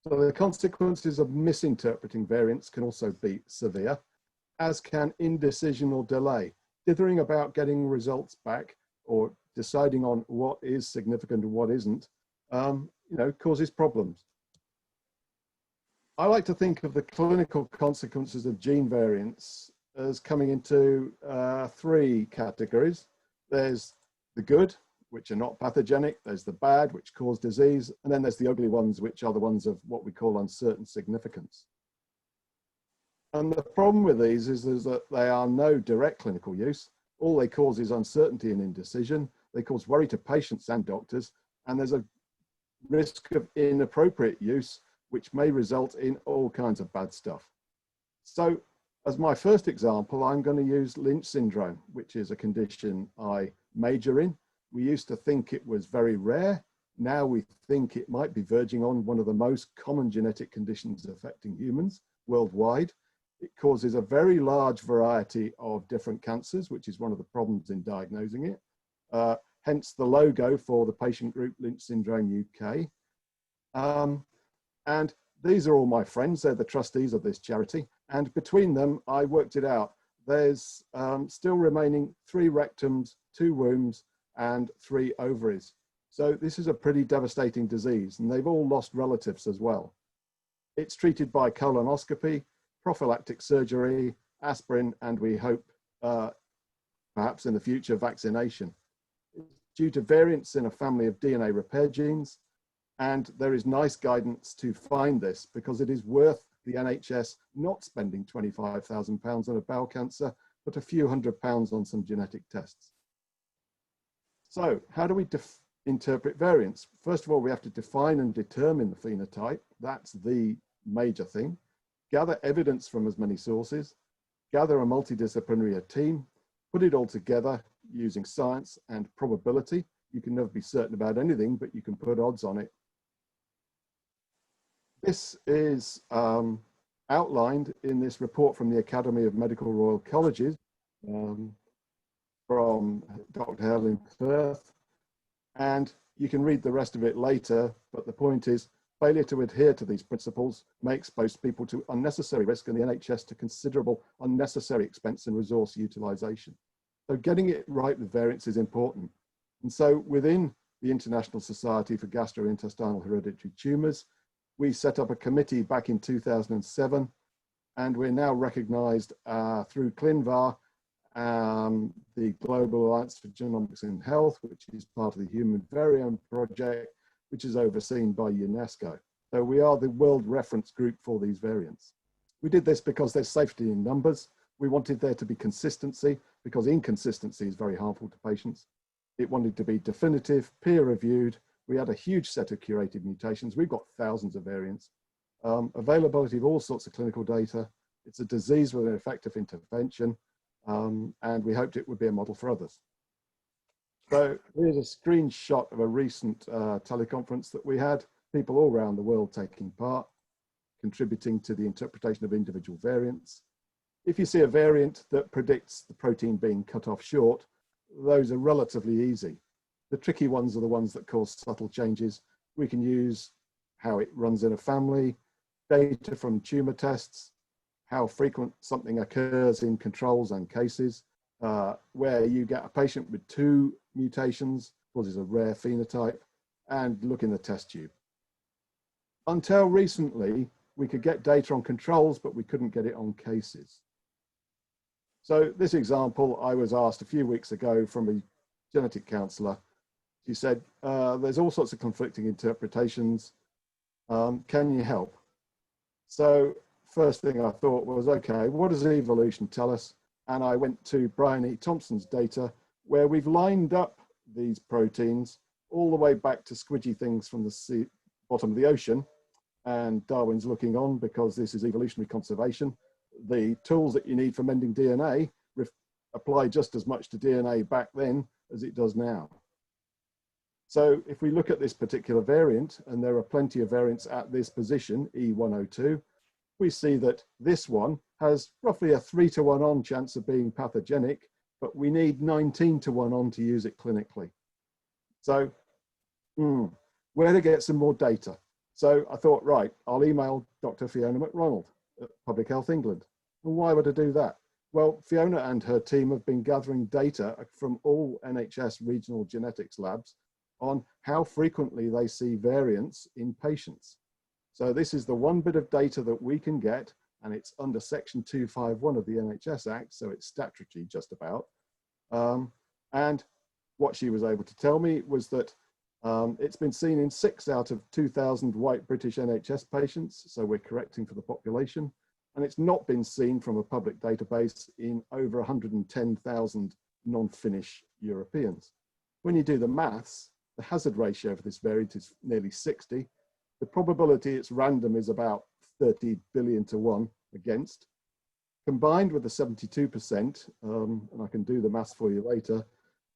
So the consequences of misinterpreting variants can also be severe, as can indecision or delay. Dithering about getting results back or deciding on what is significant and what isn't, causes problems. I like to think of the clinical consequences of gene variants as coming into three categories. There's the good, which are not pathogenic. There's the bad, which cause disease. And then there's the ugly ones, which are the ones of what we call uncertain significance. And the problem with these is that they are no direct clinical use. All they cause is uncertainty and indecision. They cause worry to patients and doctors. And there's a risk of inappropriate use, which may result in all kinds of bad stuff. So as my first example, I'm going to use Lynch syndrome, which is a condition I major in. We used to think it was very rare. Now we think it might be verging on one of the most common genetic conditions affecting humans worldwide. It causes a very large variety of different cancers, which is one of the problems in diagnosing it. Hence the logo for the patient group Lynch Syndrome UK. And these are all my friends. They're the trustees of this charity. And between them, I worked it out. There's still remaining 3 rectums, 2 wombs, and 3 ovaries. So this is a pretty devastating disease, and they've all lost relatives as well. It's treated by colonoscopy, prophylactic surgery, aspirin, and we hope perhaps in the future vaccination. It's due to variants in a family of DNA repair genes, and there is nice guidance to find this because it is worth the NHS not spending £25,000 on a bowel cancer, but a few £100 on some genetic tests. So how do we interpret variants? First of all, we have to define and determine the phenotype. That's the major thing. Gather evidence from as many sources, gather a multidisciplinary team, put it all together using science and probability. You can never be certain about anything, but you can put odds on it. This is outlined in this report from the Academy of Medical Royal Colleges from Dr. Helen Firth, and you can read the rest of it later, but the point is failure to adhere to these principles may expose people to unnecessary risk and the NHS to considerable unnecessary expense and resource utilisation. So getting it right with variants is important. And so within the International Society for Gastrointestinal Hereditary Tumours, we set up a committee back in 2007, and we're now recognised through ClinVar, the Global Alliance for Genomics in Health, which is part of the Human Variome Project, which is overseen by UNESCO. So we are the world reference group for these variants. We did this because there's safety in numbers. We wanted there to be consistency because inconsistency is very harmful to patients. It wanted to be definitive, peer-reviewed. We had a huge set of curated mutations. We've got thousands of variants. Availability of all sorts of clinical data. It's a disease with an effective intervention, and we hoped it would be a model for others. So here's a screenshot of a recent teleconference that we had. People all around the world taking part, contributing to the interpretation of individual variants. If you see a variant that predicts the protein being cut off short, those are relatively easy. The tricky ones are the ones that cause subtle changes. We can use how it runs in a family, data from tumor tests, how frequent something occurs in controls and cases, where you get a patient with 2 mutations, causes a rare phenotype, and look in the test tube. Until recently, we could get data on controls, but we couldn't get it on cases. So this example, I was asked a few weeks ago from a genetic counsellor. She said, there's all sorts of conflicting interpretations. Can you help? So first thing I thought was, okay, what does evolution tell us? And I went to Brian E. Thompson's data, where we've lined up these proteins all the way back to squidgy things from the bottom of the ocean. And Darwin's looking on because this is evolutionary conservation. The tools that you need for mending DNA apply just as much to DNA back then as it does now. So if we look at this particular variant, and there are plenty of variants at this position, E102, we see that this one has roughly a 3-to-1 on chance of being pathogenic, but we need 19-to-1 on to use it clinically. So where to get some more data? So I thought, right, I'll email Dr. Fiona McRonald at Public Health England. Well, why would I do that? Well, Fiona and her team have been gathering data from all NHS regional genetics labs on how frequently they see variants in patients. So this is the one bit of data that we can get, and it's under Section 251 of the NHS Act, so it's statutory just about. And what she was able to tell me was that it's been seen in 6 out of 2,000 white British NHS patients, so we're correcting for the population, and it's not been seen from a public database in over 110,000 non-Finnish Europeans. When you do the maths, the hazard ratio for this variant is nearly 60. The probability it's random is about 30 billion to 1 against. Combined with the 72%, and I can do the maths for you later,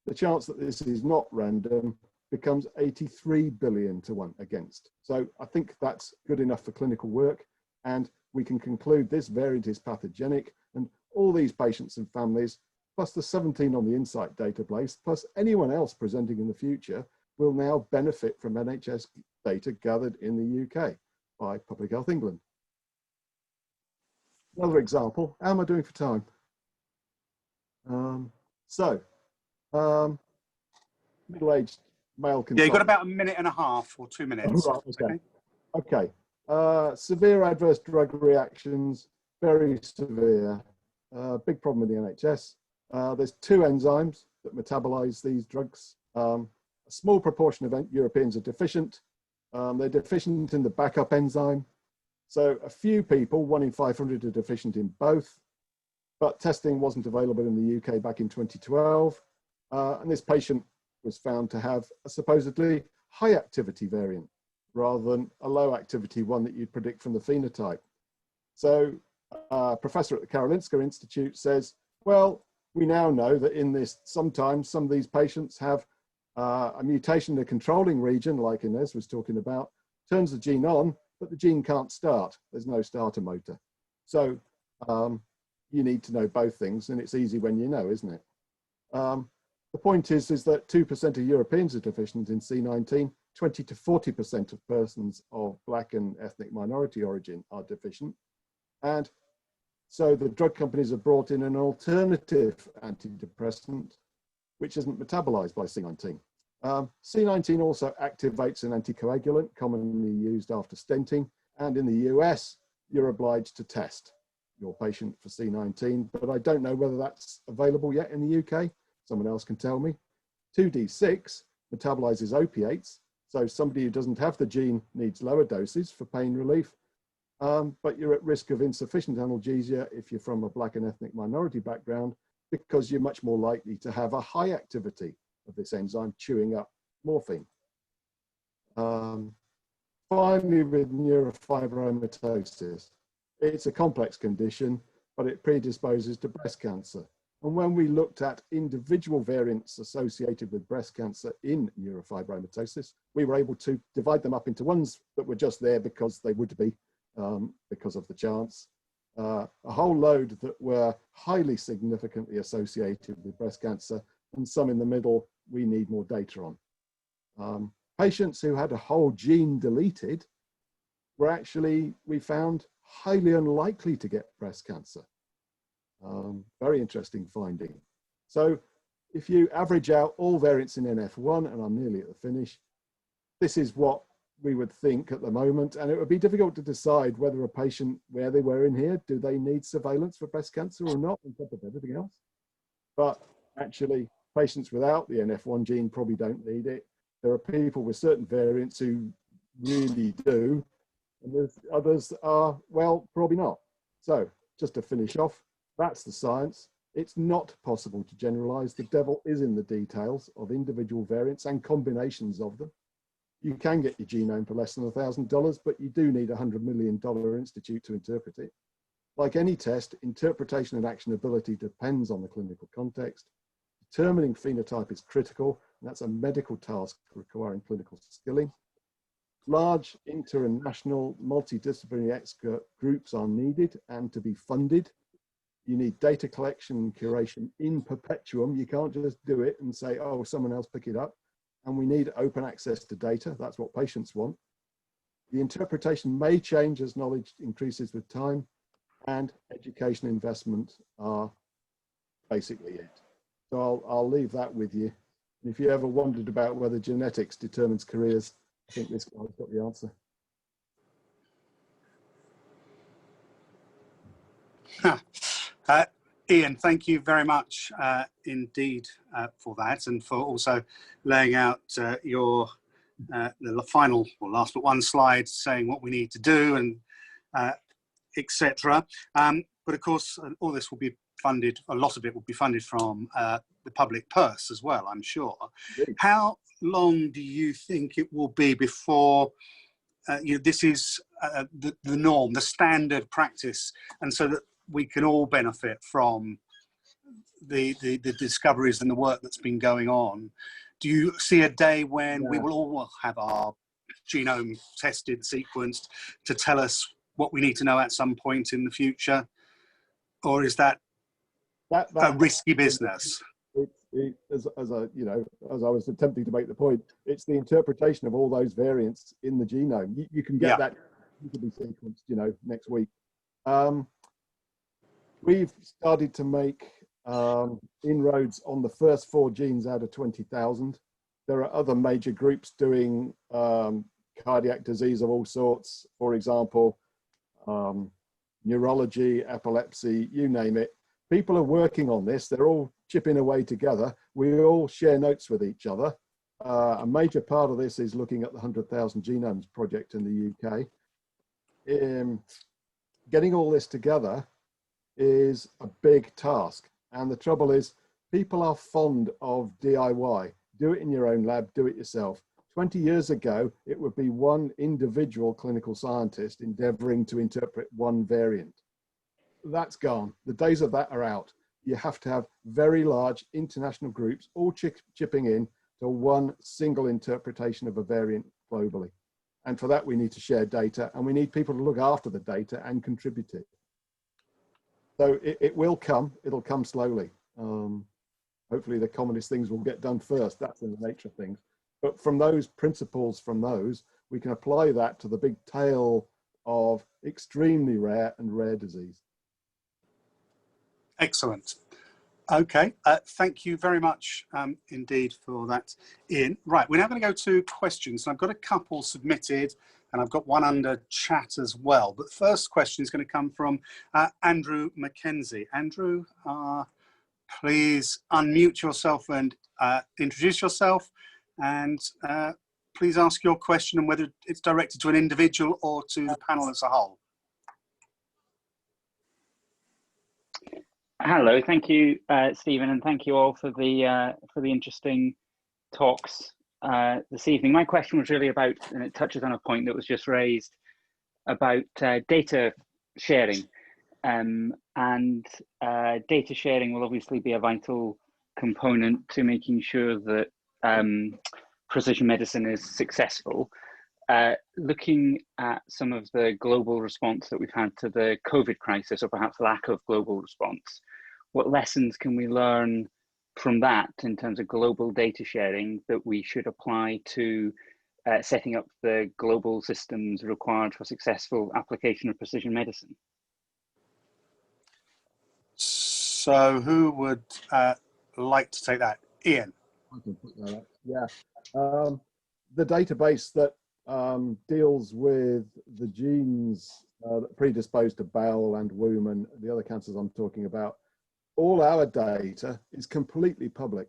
the chance that this is not random becomes 83 billion to 1 against. So I think that's good enough for clinical work, and we can conclude this variant is pathogenic, and all these patients and families, plus the 17 on the Insight database, plus anyone else presenting in the future, will now benefit from NHS data gathered in the UK by Public Health England. Another example, how am I doing for time? Middle-aged male consultant. Yeah, you've got about a minute and a half or 2 minutes. Oh, right, okay. Severe adverse drug reactions, very severe. Big problem with the NHS. There's 2 enzymes that metabolize these drugs. A small proportion of Europeans are deficient. They're deficient in the backup enzyme. So a few people, 1 in 500, are deficient in both, but testing wasn't available in the UK back in 2012. And this patient was found to have a supposedly high activity variant rather than a low activity one that you'd predict from the phenotype. So a professor at the Karolinska Institute says, well, we now know that in this, sometimes some of these patients have a mutation in a controlling region, like Inez was talking about, turns the gene on, but the gene can't start. There's no starter motor. So you need to know both things, and it's easy when you know, isn't it? The point is that 2% of Europeans are deficient in C19, 20 to 40% of persons of Black and ethnic minority origin are deficient. And so the drug companies have brought in an alternative antidepressant, which isn't metabolized by C19. C19 also activates an anticoagulant commonly used after stenting. And in the US, you're obliged to test your patient for C19, but I don't know whether that's available yet in the UK. Someone else can tell me. 2D6 metabolizes opiates. So somebody who doesn't have the gene needs lower doses for pain relief. But you're at risk of insufficient analgesia if you're from a Black and ethnic minority background, because you're much more likely to have a high activity of this enzyme chewing up morphine. Finally, with neurofibromatosis, it's a complex condition, but it predisposes to breast cancer. And when we looked at individual variants associated with breast cancer in neurofibromatosis, we were able to divide them up into ones that were just there because they would be, because of the chance, a whole load that were highly significantly associated with breast cancer, and some in the middle we need more data on. Patients who had a whole gene deleted were actually, we found, highly unlikely to get breast cancer. Very interesting finding. So if you average out all variants in NF1, and I'm nearly at the finish, this is what we would think at the moment, and it would be difficult to decide whether a patient, where they were in here, do they need surveillance for breast cancer or not, on top of everything else. But actually, patients without the NF1 gene probably don't need it. There are people with certain variants who really do, and there's others are, well, probably not. So just to finish off, that's the science. It's not possible to generalize. The devil is in the details of individual variants and combinations of them. You can get your genome for less than $1,000, but you do need a $100 million institute to interpret it. Like any test, interpretation and actionability depends on the clinical context. Determining phenotype is critical, and that's a medical task requiring clinical skilling. Large international multidisciplinary expert groups are needed and to be funded. You need data collection and curation in perpetuum. You can't just do it and say, oh, someone else pick it up. And we need open access to data. That's what patients want. The interpretation may change as knowledge increases with time, and education investment are basically it. So I'll leave that with you. And if you ever wondered about whether genetics determines careers, I think this guy's got the answer. Ian, thank you very much indeed for that, and for also laying out your the final or last but one slide saying what we need to do and etc. But of course, all this will be funded, a lot of it will be funded from the public purse as well, I'm sure. Indeed. How long do you think it will be before this is the norm, the standard practice, and so that we can all benefit from the discoveries and the work that's been going on? Do you see a day when we will all have our genome tested, sequenced, to tell us what we need to know at some point in the future? Or is that a risky business? As I was attempting to make the point, it's the interpretation of all those variants in the genome. You can get that, you can be sequenced, next week. We've started to make inroads on the first 4 genes out of 20,000. There are other major groups doing cardiac disease of all sorts, for example, neurology, epilepsy, you name it. People are working on this. They're all chipping away together. We all share notes with each other. A major part of this is looking at the 100,000 Genomes project in the UK. Getting all this together is a big task. And the trouble is, people are fond of DIY. Do it in your own lab, do it yourself. 20 years ago, it would be one individual clinical scientist endeavoring to interpret one variant. That's gone. The days of that are out. You have to have very large international groups all chipping in to one single interpretation of a variant globally. And for that, we need to share data, and we need people to look after the data and contribute it. So it will come. It'll come slowly. Hopefully the commonest things will get done first. That's in the nature of things. But from those principles, we can apply that to the big tail of extremely rare and rare disease. Excellent. Okay, thank you very much indeed for that, Ian. Right, we're now going to go to questions. I've got a couple submitted, and I've got one under chat as well. But first question is going to come from Andrew Mackenzie. Andrew, please unmute yourself and introduce yourself, and please ask your question and whether it's directed to an individual or to the panel as a whole. Hello, thank you, Stephen, and thank you all for the interesting talks this evening. My question was really about, and it touches on a point that was just raised, about data sharing. And data sharing will obviously be a vital component to making sure that precision medicine is successful. Looking at some of the global response that we've had to the COVID crisis, or perhaps lack of global response, what lessons can we learn from that in terms of global data sharing that we should apply to setting up the global systems required for successful application of precision medicine? So who would like to take that? Ian. I can put that up. Yeah. The database that deals with the genes that predispose to bowel and womb and the other cancers I'm talking about, all our data is completely public.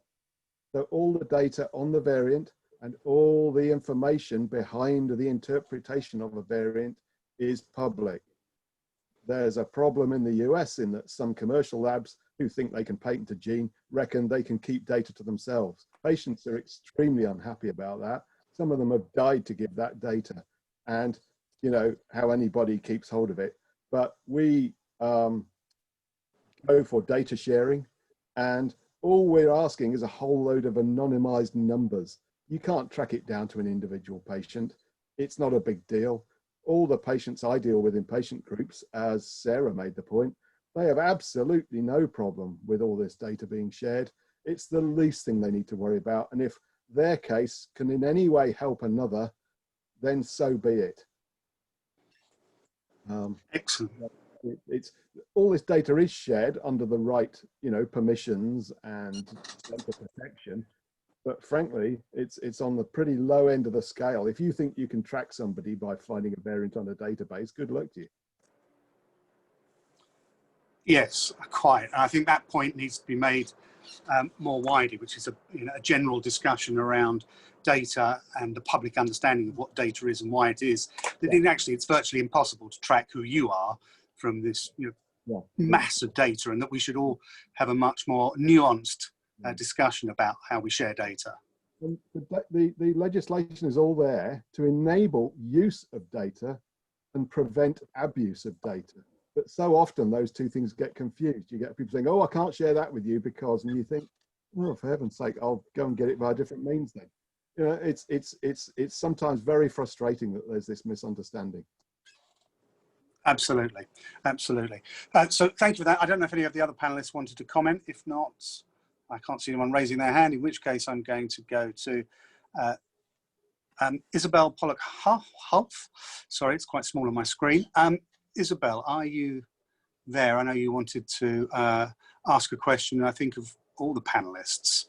So all the data on the variant and all the information behind the interpretation of a variant is public. There's a problem in the US in that some commercial labs who think they can patent a gene reckon they can keep data to themselves. Patients are extremely unhappy about that. Some of them have died to give that data, and you know how anybody keeps hold of it. But we go for data sharing, and all we're asking is a whole load of anonymized numbers. You can't track it down to an individual patient. It's not a big deal. All the patients I deal with in patient groups, as Sarah made the point, they have absolutely no problem with all this data being shared. It's the least thing they need to worry about. And if their case can in any way help another, then so be it. Excellent. It's all this data is shared under the right, permissions and data protection. But frankly, it's on the pretty low end of the scale. If you think you can track somebody by finding a variant on a database, good luck to you. Yes, quite. I think that point needs to be made more widely, which is a general discussion around data and the public understanding of what data is and why it is. That actually, it's virtually impossible to track who you are from this mass of data, and that we should all have a much more nuanced discussion about how we share data. And the legislation is all there to enable use of data and prevent abuse of data. But so often those two things get confused. You get people saying, "Oh, I can't share that with you because," and you think, "Oh, for heaven's sake, I'll go and get it by different means then." It's sometimes very frustrating that there's this misunderstanding. Absolutely, absolutely. So thank you for that. I don't know if any of the other panelists wanted to comment. If not, I can't see anyone raising their hand, in which case I'm going to go to Isabel Pollock-Hulf. Sorry, it's quite small on my screen. Isabel, are you there? I know you wanted to ask a question, I think, of all the panelists.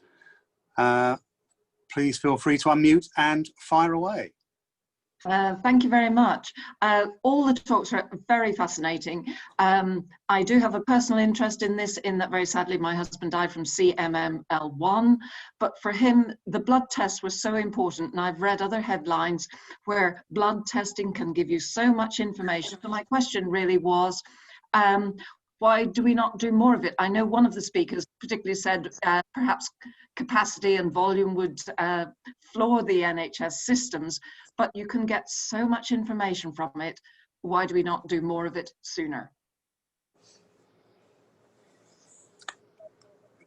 Please feel free to unmute and fire away. Thank you very much. All the talks are very fascinating. I do have a personal interest in this, in that very sadly my husband died from CMML1, but for him the blood tests were so important, and I've read other headlines where blood testing can give you so much information. So my question really was, why do we not do more of it? I know one of the speakers particularly said perhaps capacity and volume would floor the NHS systems, but you can get so much information from it. Why do we not do more of it sooner?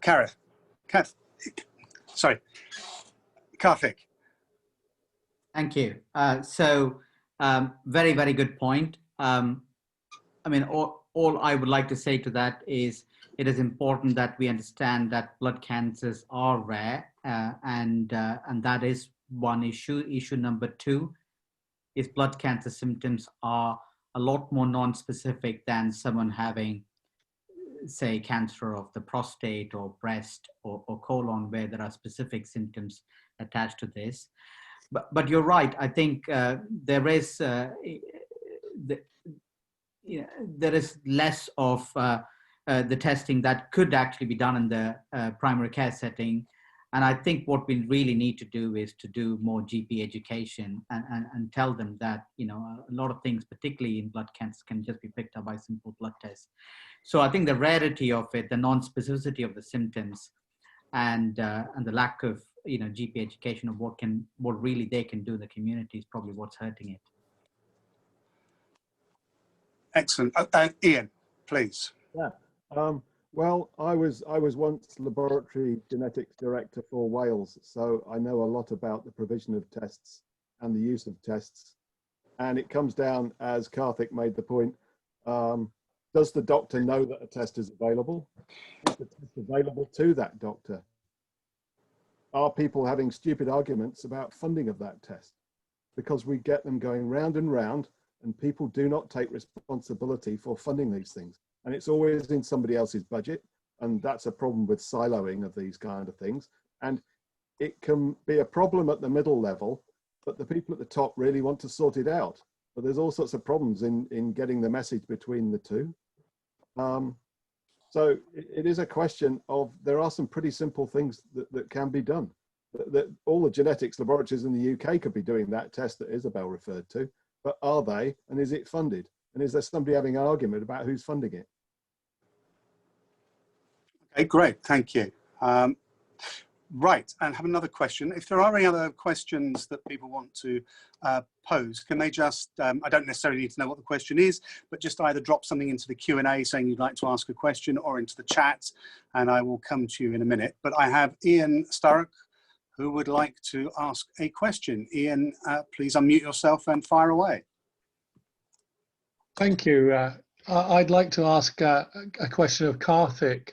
Karthik. Thank you. Very, very good point. I mean, all I would like to say to that is it is important that we understand that blood cancers are rare, and that is one issue. Issue number two is blood cancer symptoms are a lot more non-specific than someone having, say, cancer of the prostate or breast or colon, where there are specific symptoms attached to this. But you're right. I think there is less of the testing that could actually be done in the primary care setting. And I think what we really need to do is to do more GP education and tell them that, a lot of things, particularly in blood cancer, can just be picked up by simple blood tests. So I think the rarity of it, the non-specificity of the symptoms, and the lack of GP education of what really they can do in the community is probably what's hurting it. Excellent. Ian, please. Yeah. Well, I was once laboratory genetics director for Wales, so I know a lot about the provision of tests and the use of tests. And it comes down, as Karthik made the point, does the doctor know that a test is available? Is the test available to that doctor? Are people having stupid arguments about funding of that test? Because we get them going round and round, and people do not take responsibility for funding these things. And it's always in somebody else's budget. And that's a problem with siloing of these kind of things. And it can be a problem at the middle level, but the people at the top really want to sort it out. But there's all sorts of problems in getting the message between the two. So it is a question of, there are some pretty simple things that can be done. That all the genetics laboratories in the UK could be doing that test that Isabel referred to, but are they, and is it funded? And is there somebody having an argument about who's funding it? Okay, great, thank you. Right, and have another question. If there are any other questions that people want to pose, can they just, I don't necessarily need to know what the question is, but just either drop something into the Q&A saying you'd like to ask a question, or into the chat, and I will come to you in a minute. But I have Ian Sturrock, who would like to ask a question. Ian, please unmute yourself and fire away. Thank you. I'd like to ask a question of Karthik.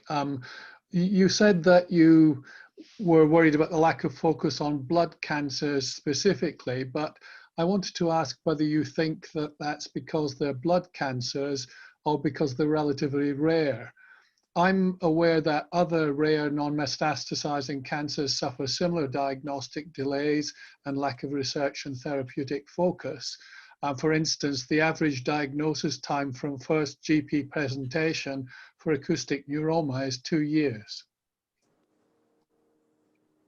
You said that you were worried about the lack of focus on blood cancers specifically, but I wanted to ask whether you think that that's because they're blood cancers or because they're relatively rare. I'm aware that other rare non-metastasizing cancers suffer similar diagnostic delays and lack of research and therapeutic focus. For instance, the average diagnosis time from first GP presentation for acoustic neuroma is 2 years.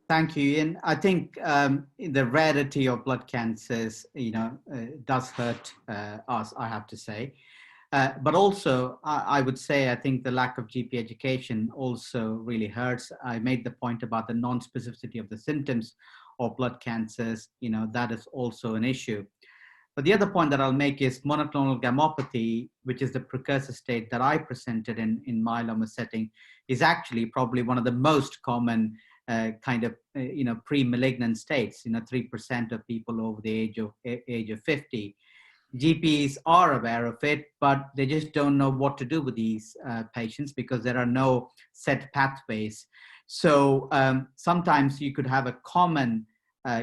Thank you, Ian. I think the rarity of blood cancers, does hurt us, I have to say. But also, I would say, I think the lack of GP education also really hurts. I made the point about the non-specificity of the symptoms of blood cancers. That is also an issue. But the other point that I'll make is monoclonal gammopathy, which is the precursor state that I presented in myeloma setting, is actually probably one of the most common pre-malignant states. 3% of people over the age of 50. GPs are aware of it, but they just don't know what to do with these patients because there are no set pathways. So sometimes you could have a common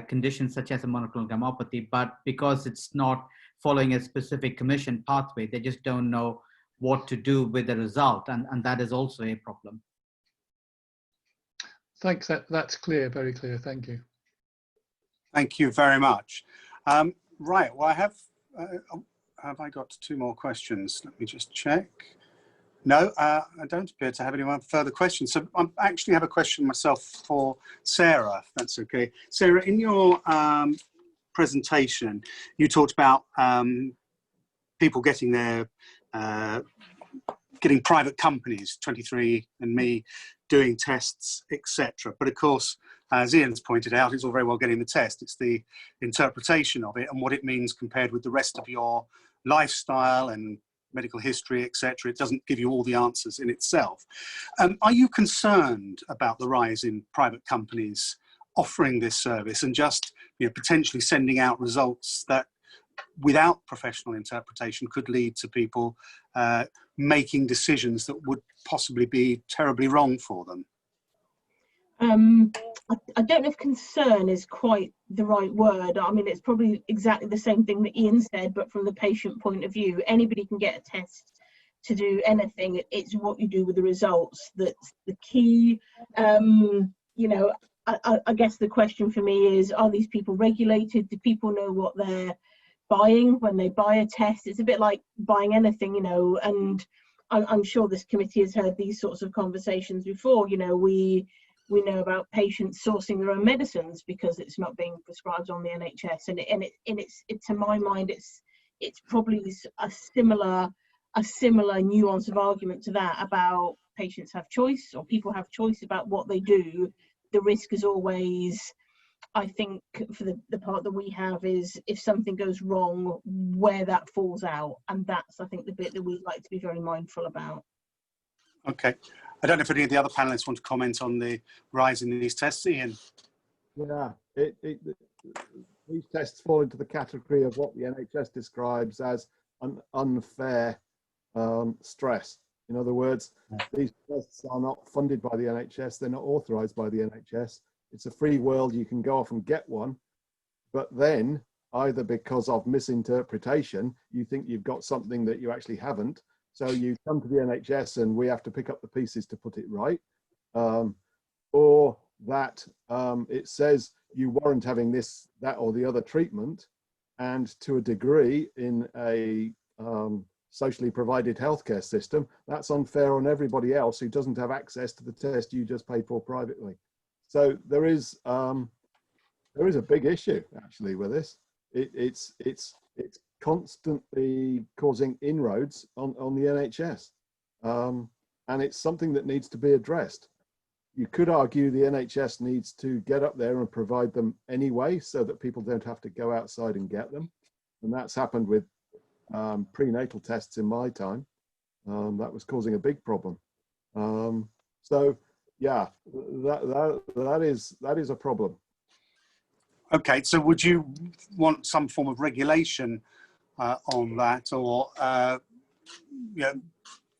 condition such as a monoclonal gammopathy, but because it's not following a specific commission pathway, they just don't know what to do with the result, and that is also a problem. Thanks, that's clear, very clear, thank you. Thank you very much. Right, well, have I got 2 more questions? Let me just check. No, I don't appear to have anyone further questions. So I actually have a question myself for Sarah, if that's okay. Sarah, in your presentation, you talked about people getting their, getting private companies, 23andMe, doing tests, etc. But of course, as Ian's pointed out, it's all very well getting the test. It's the interpretation of it and what it means compared with the rest of your lifestyle and medical history, etc. It doesn't give you all the answers in itself. Are you concerned about the rise in private companies offering this service and just potentially sending out results that without professional interpretation could lead to people making decisions that would possibly be terribly wrong for them? I don't know if concern is quite the right word. I mean, it's probably exactly the same thing that Ian said, but from the patient point of view, anybody can get a test to do anything. It's what you do with the results that's the key. I guess the question for me is, are these people regulated? Do people know what they're buying when they buy a test? It's a bit like buying anything, and I'm sure this committee has heard these sorts of conversations before. We know about patients sourcing their own medicines because it's not being prescribed on the NHS, and it's to my mind it's probably a similar nuance of argument to that about patients have choice or people have choice about what they do. The risk is always, I think, for the part that we have is if something goes wrong, where that falls out, and that's, I think, the bit that we'd like to be very mindful about. Okay. I don't know if any of the other panelists want to comment on the rise in these tests, Ian. Yeah, these tests fall into the category of what the NHS describes as an unfair stress. In other words, these tests are not funded by the NHS, they're not authorised by the NHS. It's a free world, you can go off and get one, but then either because of misinterpretation, you think you've got something that you actually haven't, so you come to the NHS and we have to pick up the pieces to put it right, or that it says you warrant having this, that or the other treatment, and to a degree in a socially provided healthcare system, that's unfair on everybody else who doesn't have access to the test you just paid for privately. So there is a big issue actually with this. It's constantly causing inroads on the NHS, and it's something that needs to be addressed. You could argue the NHS needs to get up there and provide them anyway so that people don't have to go outside and get them, and that's happened with prenatal tests in my time. That was causing a big problem. So yeah, that is a problem. Okay, so would you want some form of regulation on that, or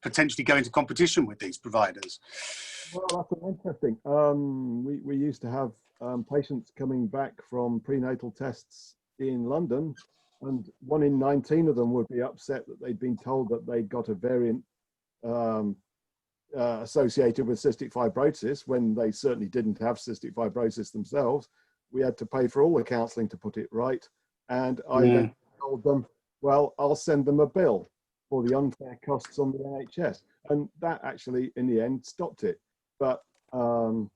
potentially go into competition with these providers? Well, that's interesting. We used to have patients coming back from prenatal tests in London, and 1 in 19 of them would be upset that they'd been told that they got a variant associated with cystic fibrosis when they certainly didn't have cystic fibrosis themselves. We had to pay for all the counselling to put it right. And I then told them, well, I'll send them a bill for the unfair costs on the NHS. And that actually, in the end, stopped it. But you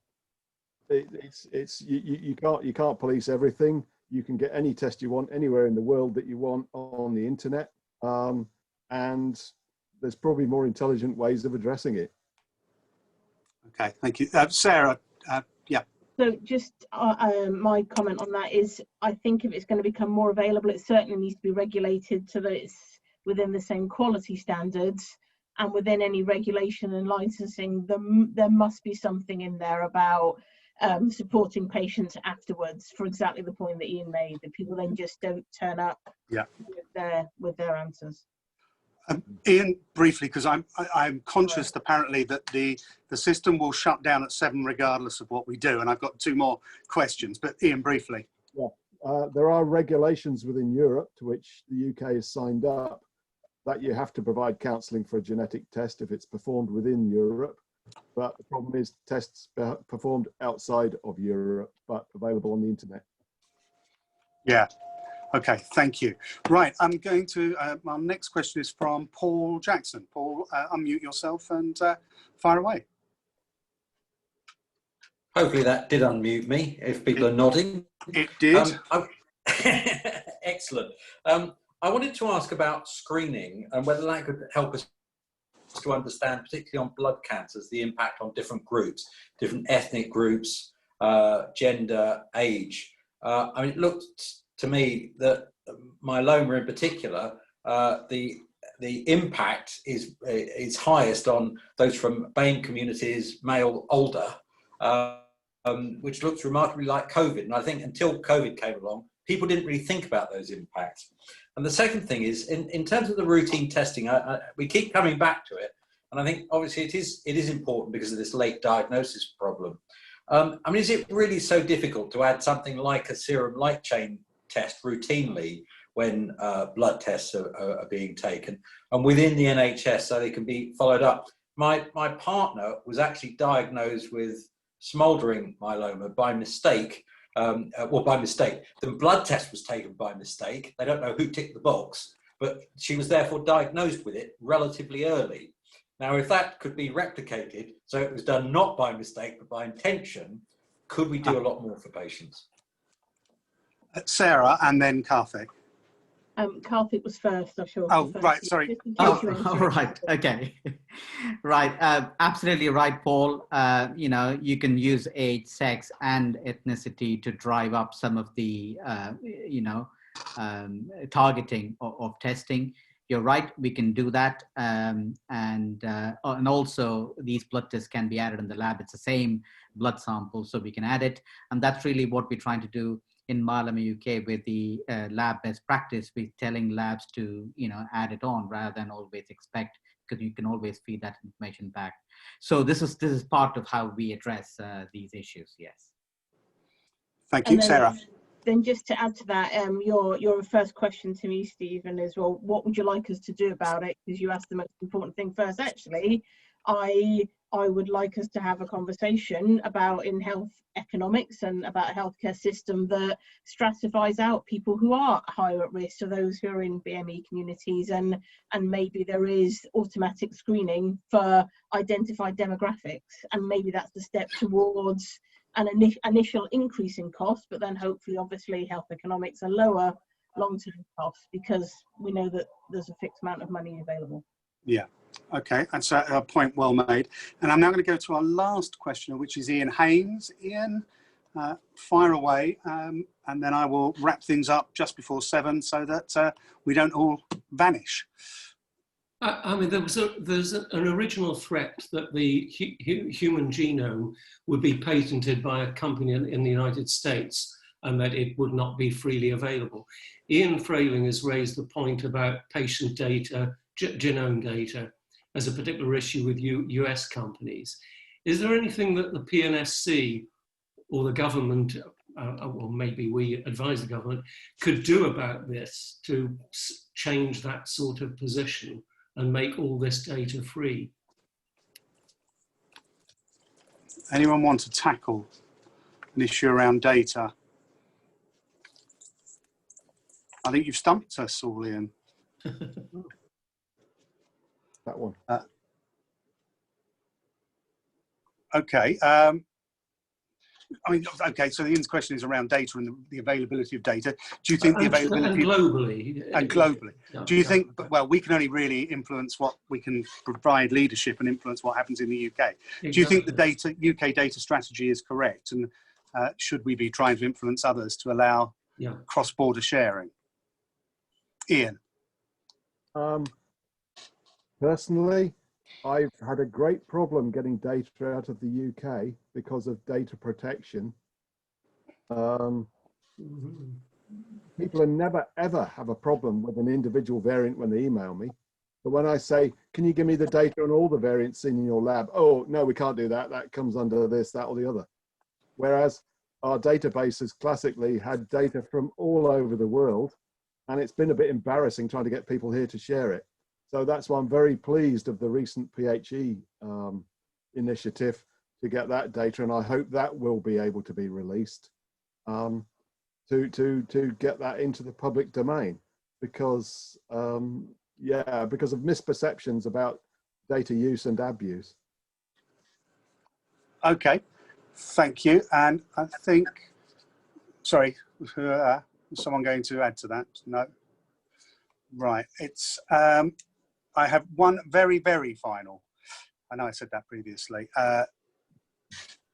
can't police everything. You can get any test you want anywhere in the world that you want on the internet. And there's probably more intelligent ways of addressing it. Okay, thank you. Sarah, yeah. So just my comment on that is, I think if it's going to become more available, it certainly needs to be regulated so that it's within the same quality standards, and within any regulation and licensing, there must be something in there about supporting patients afterwards, for exactly the point that Ian made, that people then just don't turn up with their answers. Ian, briefly, because I'm conscious apparently that the system will shut down at 7 regardless of what we do, and I've got 2 more questions, but Ian, briefly. Yeah, there are regulations within Europe to which the UK has signed up that you have to provide counselling for a genetic test if it's performed within Europe, but the problem is tests performed outside of Europe but available on the internet. Yeah. Okay, thank you. Right, I'm going to, our next question is from Paul Jackson. Paul, unmute yourself and fire away. Hopefully that did unmute me, if people are nodding. It did. Excellent. I wanted to ask about screening and whether that could help us to understand, particularly on blood cancers, the impact on different groups, different ethnic groups, gender, age. I mean, it looked to me that myeloma in particular, the impact is highest on those from BAME communities, male, older, which looks remarkably like COVID. And I think until COVID came along, people didn't really think about those impacts. And the second thing is, in terms of the routine testing, we keep coming back to it. And I think obviously it is important because of this late diagnosis problem. I mean, is it really so difficult to add something like a serum light chain test routinely when blood tests are being taken and within the NHS so they can be followed up? My partner was actually diagnosed with smouldering myeloma by mistake. Well, by mistake. The blood test was taken by mistake. They don't know who ticked the box, but she was therefore diagnosed with it relatively early. Now, if that could be replicated, so it was done not by mistake, but by intention, could we do a lot more for patients? Sarah and then Karthik. Karthik was first, I'm sure. Oh, right, sorry. Oh, right, okay. Right, absolutely right, Paul. You know, you can use age, sex, and ethnicity to drive up some of the, you know, targeting of testing. You're right, we can do that. And also these blood tests can be added in the lab. It's the same blood sample, so we can add it. And that's really what we're trying to do in Myeloma UK with the lab best practice. We're telling labs to, you know, add it on rather than always expect, because you can always feed that information back. So this is part of how we address these issues, yes. Thank you, Sarah. Then just to add to that, your first question to me, Stephen, is, well, what would you like us to do about it? Because you asked the most important thing first. Actually, I would like us to have a conversation about in health economics and about a healthcare system that stratifies out people who are higher at risk to those who are in BME communities, and maybe there is automatic screening for identified demographics, and maybe that's the step towards an initial increase in cost, but then hopefully, obviously, health economics are lower long-term costs because we know that there's a fixed amount of money available. Yeah, okay, that's a point well made. And I'm now going to go to our last questioner, which is Ian Haynes. Ian, fire away, and then I will wrap things up just before 7 so that we don't all vanish. I mean, there's an original threat that the human genome would be patented by a company in the United States and that it would not be freely available. Ian Frailing has raised the point about patient data, genome data, as a particular issue with US companies. Is there anything that the PNSC or the government or maybe we advise the government, could do about this to change that sort of position and make all this data free? Anyone want to tackle an issue around data? I think you've stumped us all, Ian. That one. Okay. I mean, okay, so Ian's question is around data and the availability of data. Do you think the availability... And globally. And globally. Yeah, Do you think, well, we can only really influence what we can provide leadership and influence what happens in the UK. Exactly. Do you think the UK data strategy is correct? And should we be trying to influence others to allow cross-border sharing? Ian? Personally, I've had a great problem getting data out of the UK because of data protection. People never ever have a problem with an individual variant when they email me. But when I say, can you give me the data on all the variants seen in your lab? Oh, no, we can't do that. That comes under this, that, or the other. Whereas our databases classically had data from all over the world. And it's been a bit embarrassing trying to get people here to share it. So that's why I'm very pleased of the recent PHE initiative to get that data, and I hope that will be able to be released to get that into the public domain, because because of misperceptions about data use and abuse. Okay, thank you. And I think, sorry, is someone going to add to that? No. Right. It's. I have one very, very final, I know I said that previously,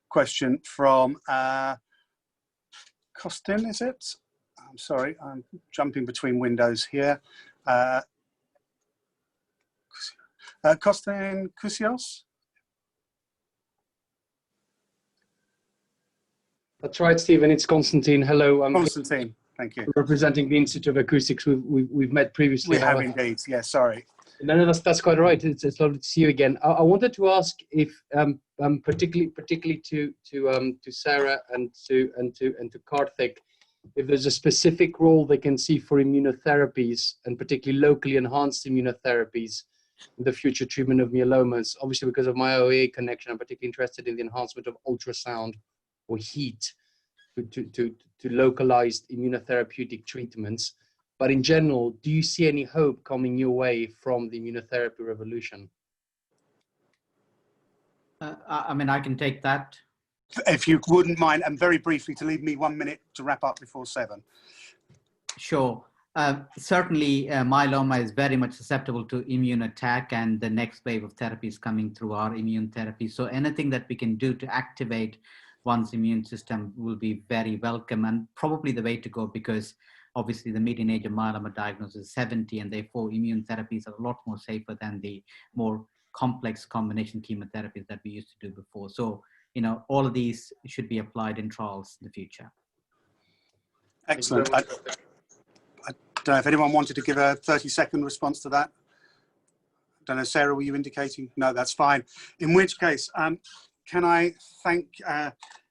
question from Costin, is it? I'm sorry, I'm jumping between windows here. Costin Kusios? That's right, Stephen, it's Konstantin. Hello. I'm Konstantin, thank you. Representing the Institute of Acoustics. We've met previously. We have indeed, yeah, sorry. No, that's quite right. It's lovely to see you again. I wanted to ask if, particularly to Sarah and to Karthik, if there's a specific role they can see for immunotherapies, and particularly locally enhanced immunotherapies, in the future treatment of myelomas. Obviously, because of my OA connection, I'm particularly interested in the enhancement of ultrasound or heat to localized immunotherapeutic treatments. But in general, do you see any hope coming your way from the immunotherapy revolution? I mean, I can take that. If you wouldn't mind, and very briefly to leave me 1 minute to wrap up before 7. Sure. Certainly, myeloma is very much susceptible to immune attack, and the next wave of therapies coming through our immune therapy. So anything that we can do to activate one's immune system will be very welcome, and probably the way to go, because obviously the median age of myeloma diagnosis is 70, and therefore immune therapies are a lot more safer than the more complex combination chemotherapies that we used to do before. So, you know, all of these should be applied in trials in the future. Excellent. I don't know if anyone wanted to give a 30-second response to that. I don't know, Sarah, were you indicating? No, that's fine. In which case, can I thank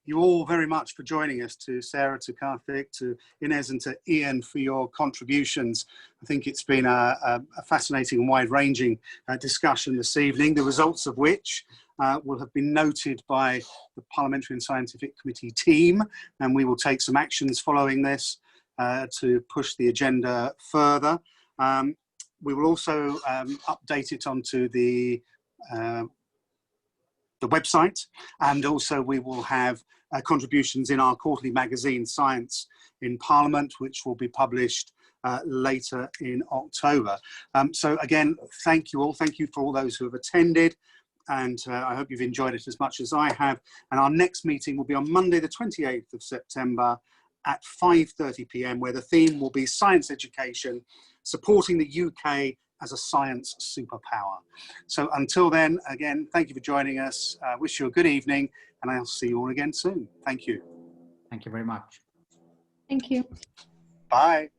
you all very much for joining us, to Sarah, to Karthik, to Inez, and to Ian for your contributions. I think it's been a fascinating and wide-ranging discussion this evening, the results of which will have been noted by the Parliamentary and Scientific Committee team, and we will take some actions following this to push the agenda further. We will also update it onto the website, and also we will have contributions in our quarterly magazine, Science in Parliament, which will be published later in October. So again, thank you all. Thank you for all those who have attended, and I hope you've enjoyed it as much as I have. And our next meeting will be on Monday, the 28th of September at 5:30 p.m, where the theme will be science education, supporting the UK as a science superpower. So until then, again, thank you for joining us. Wish you a good evening, and I'll see you all again soon. Thank you. Thank you very much. Thank you. Bye.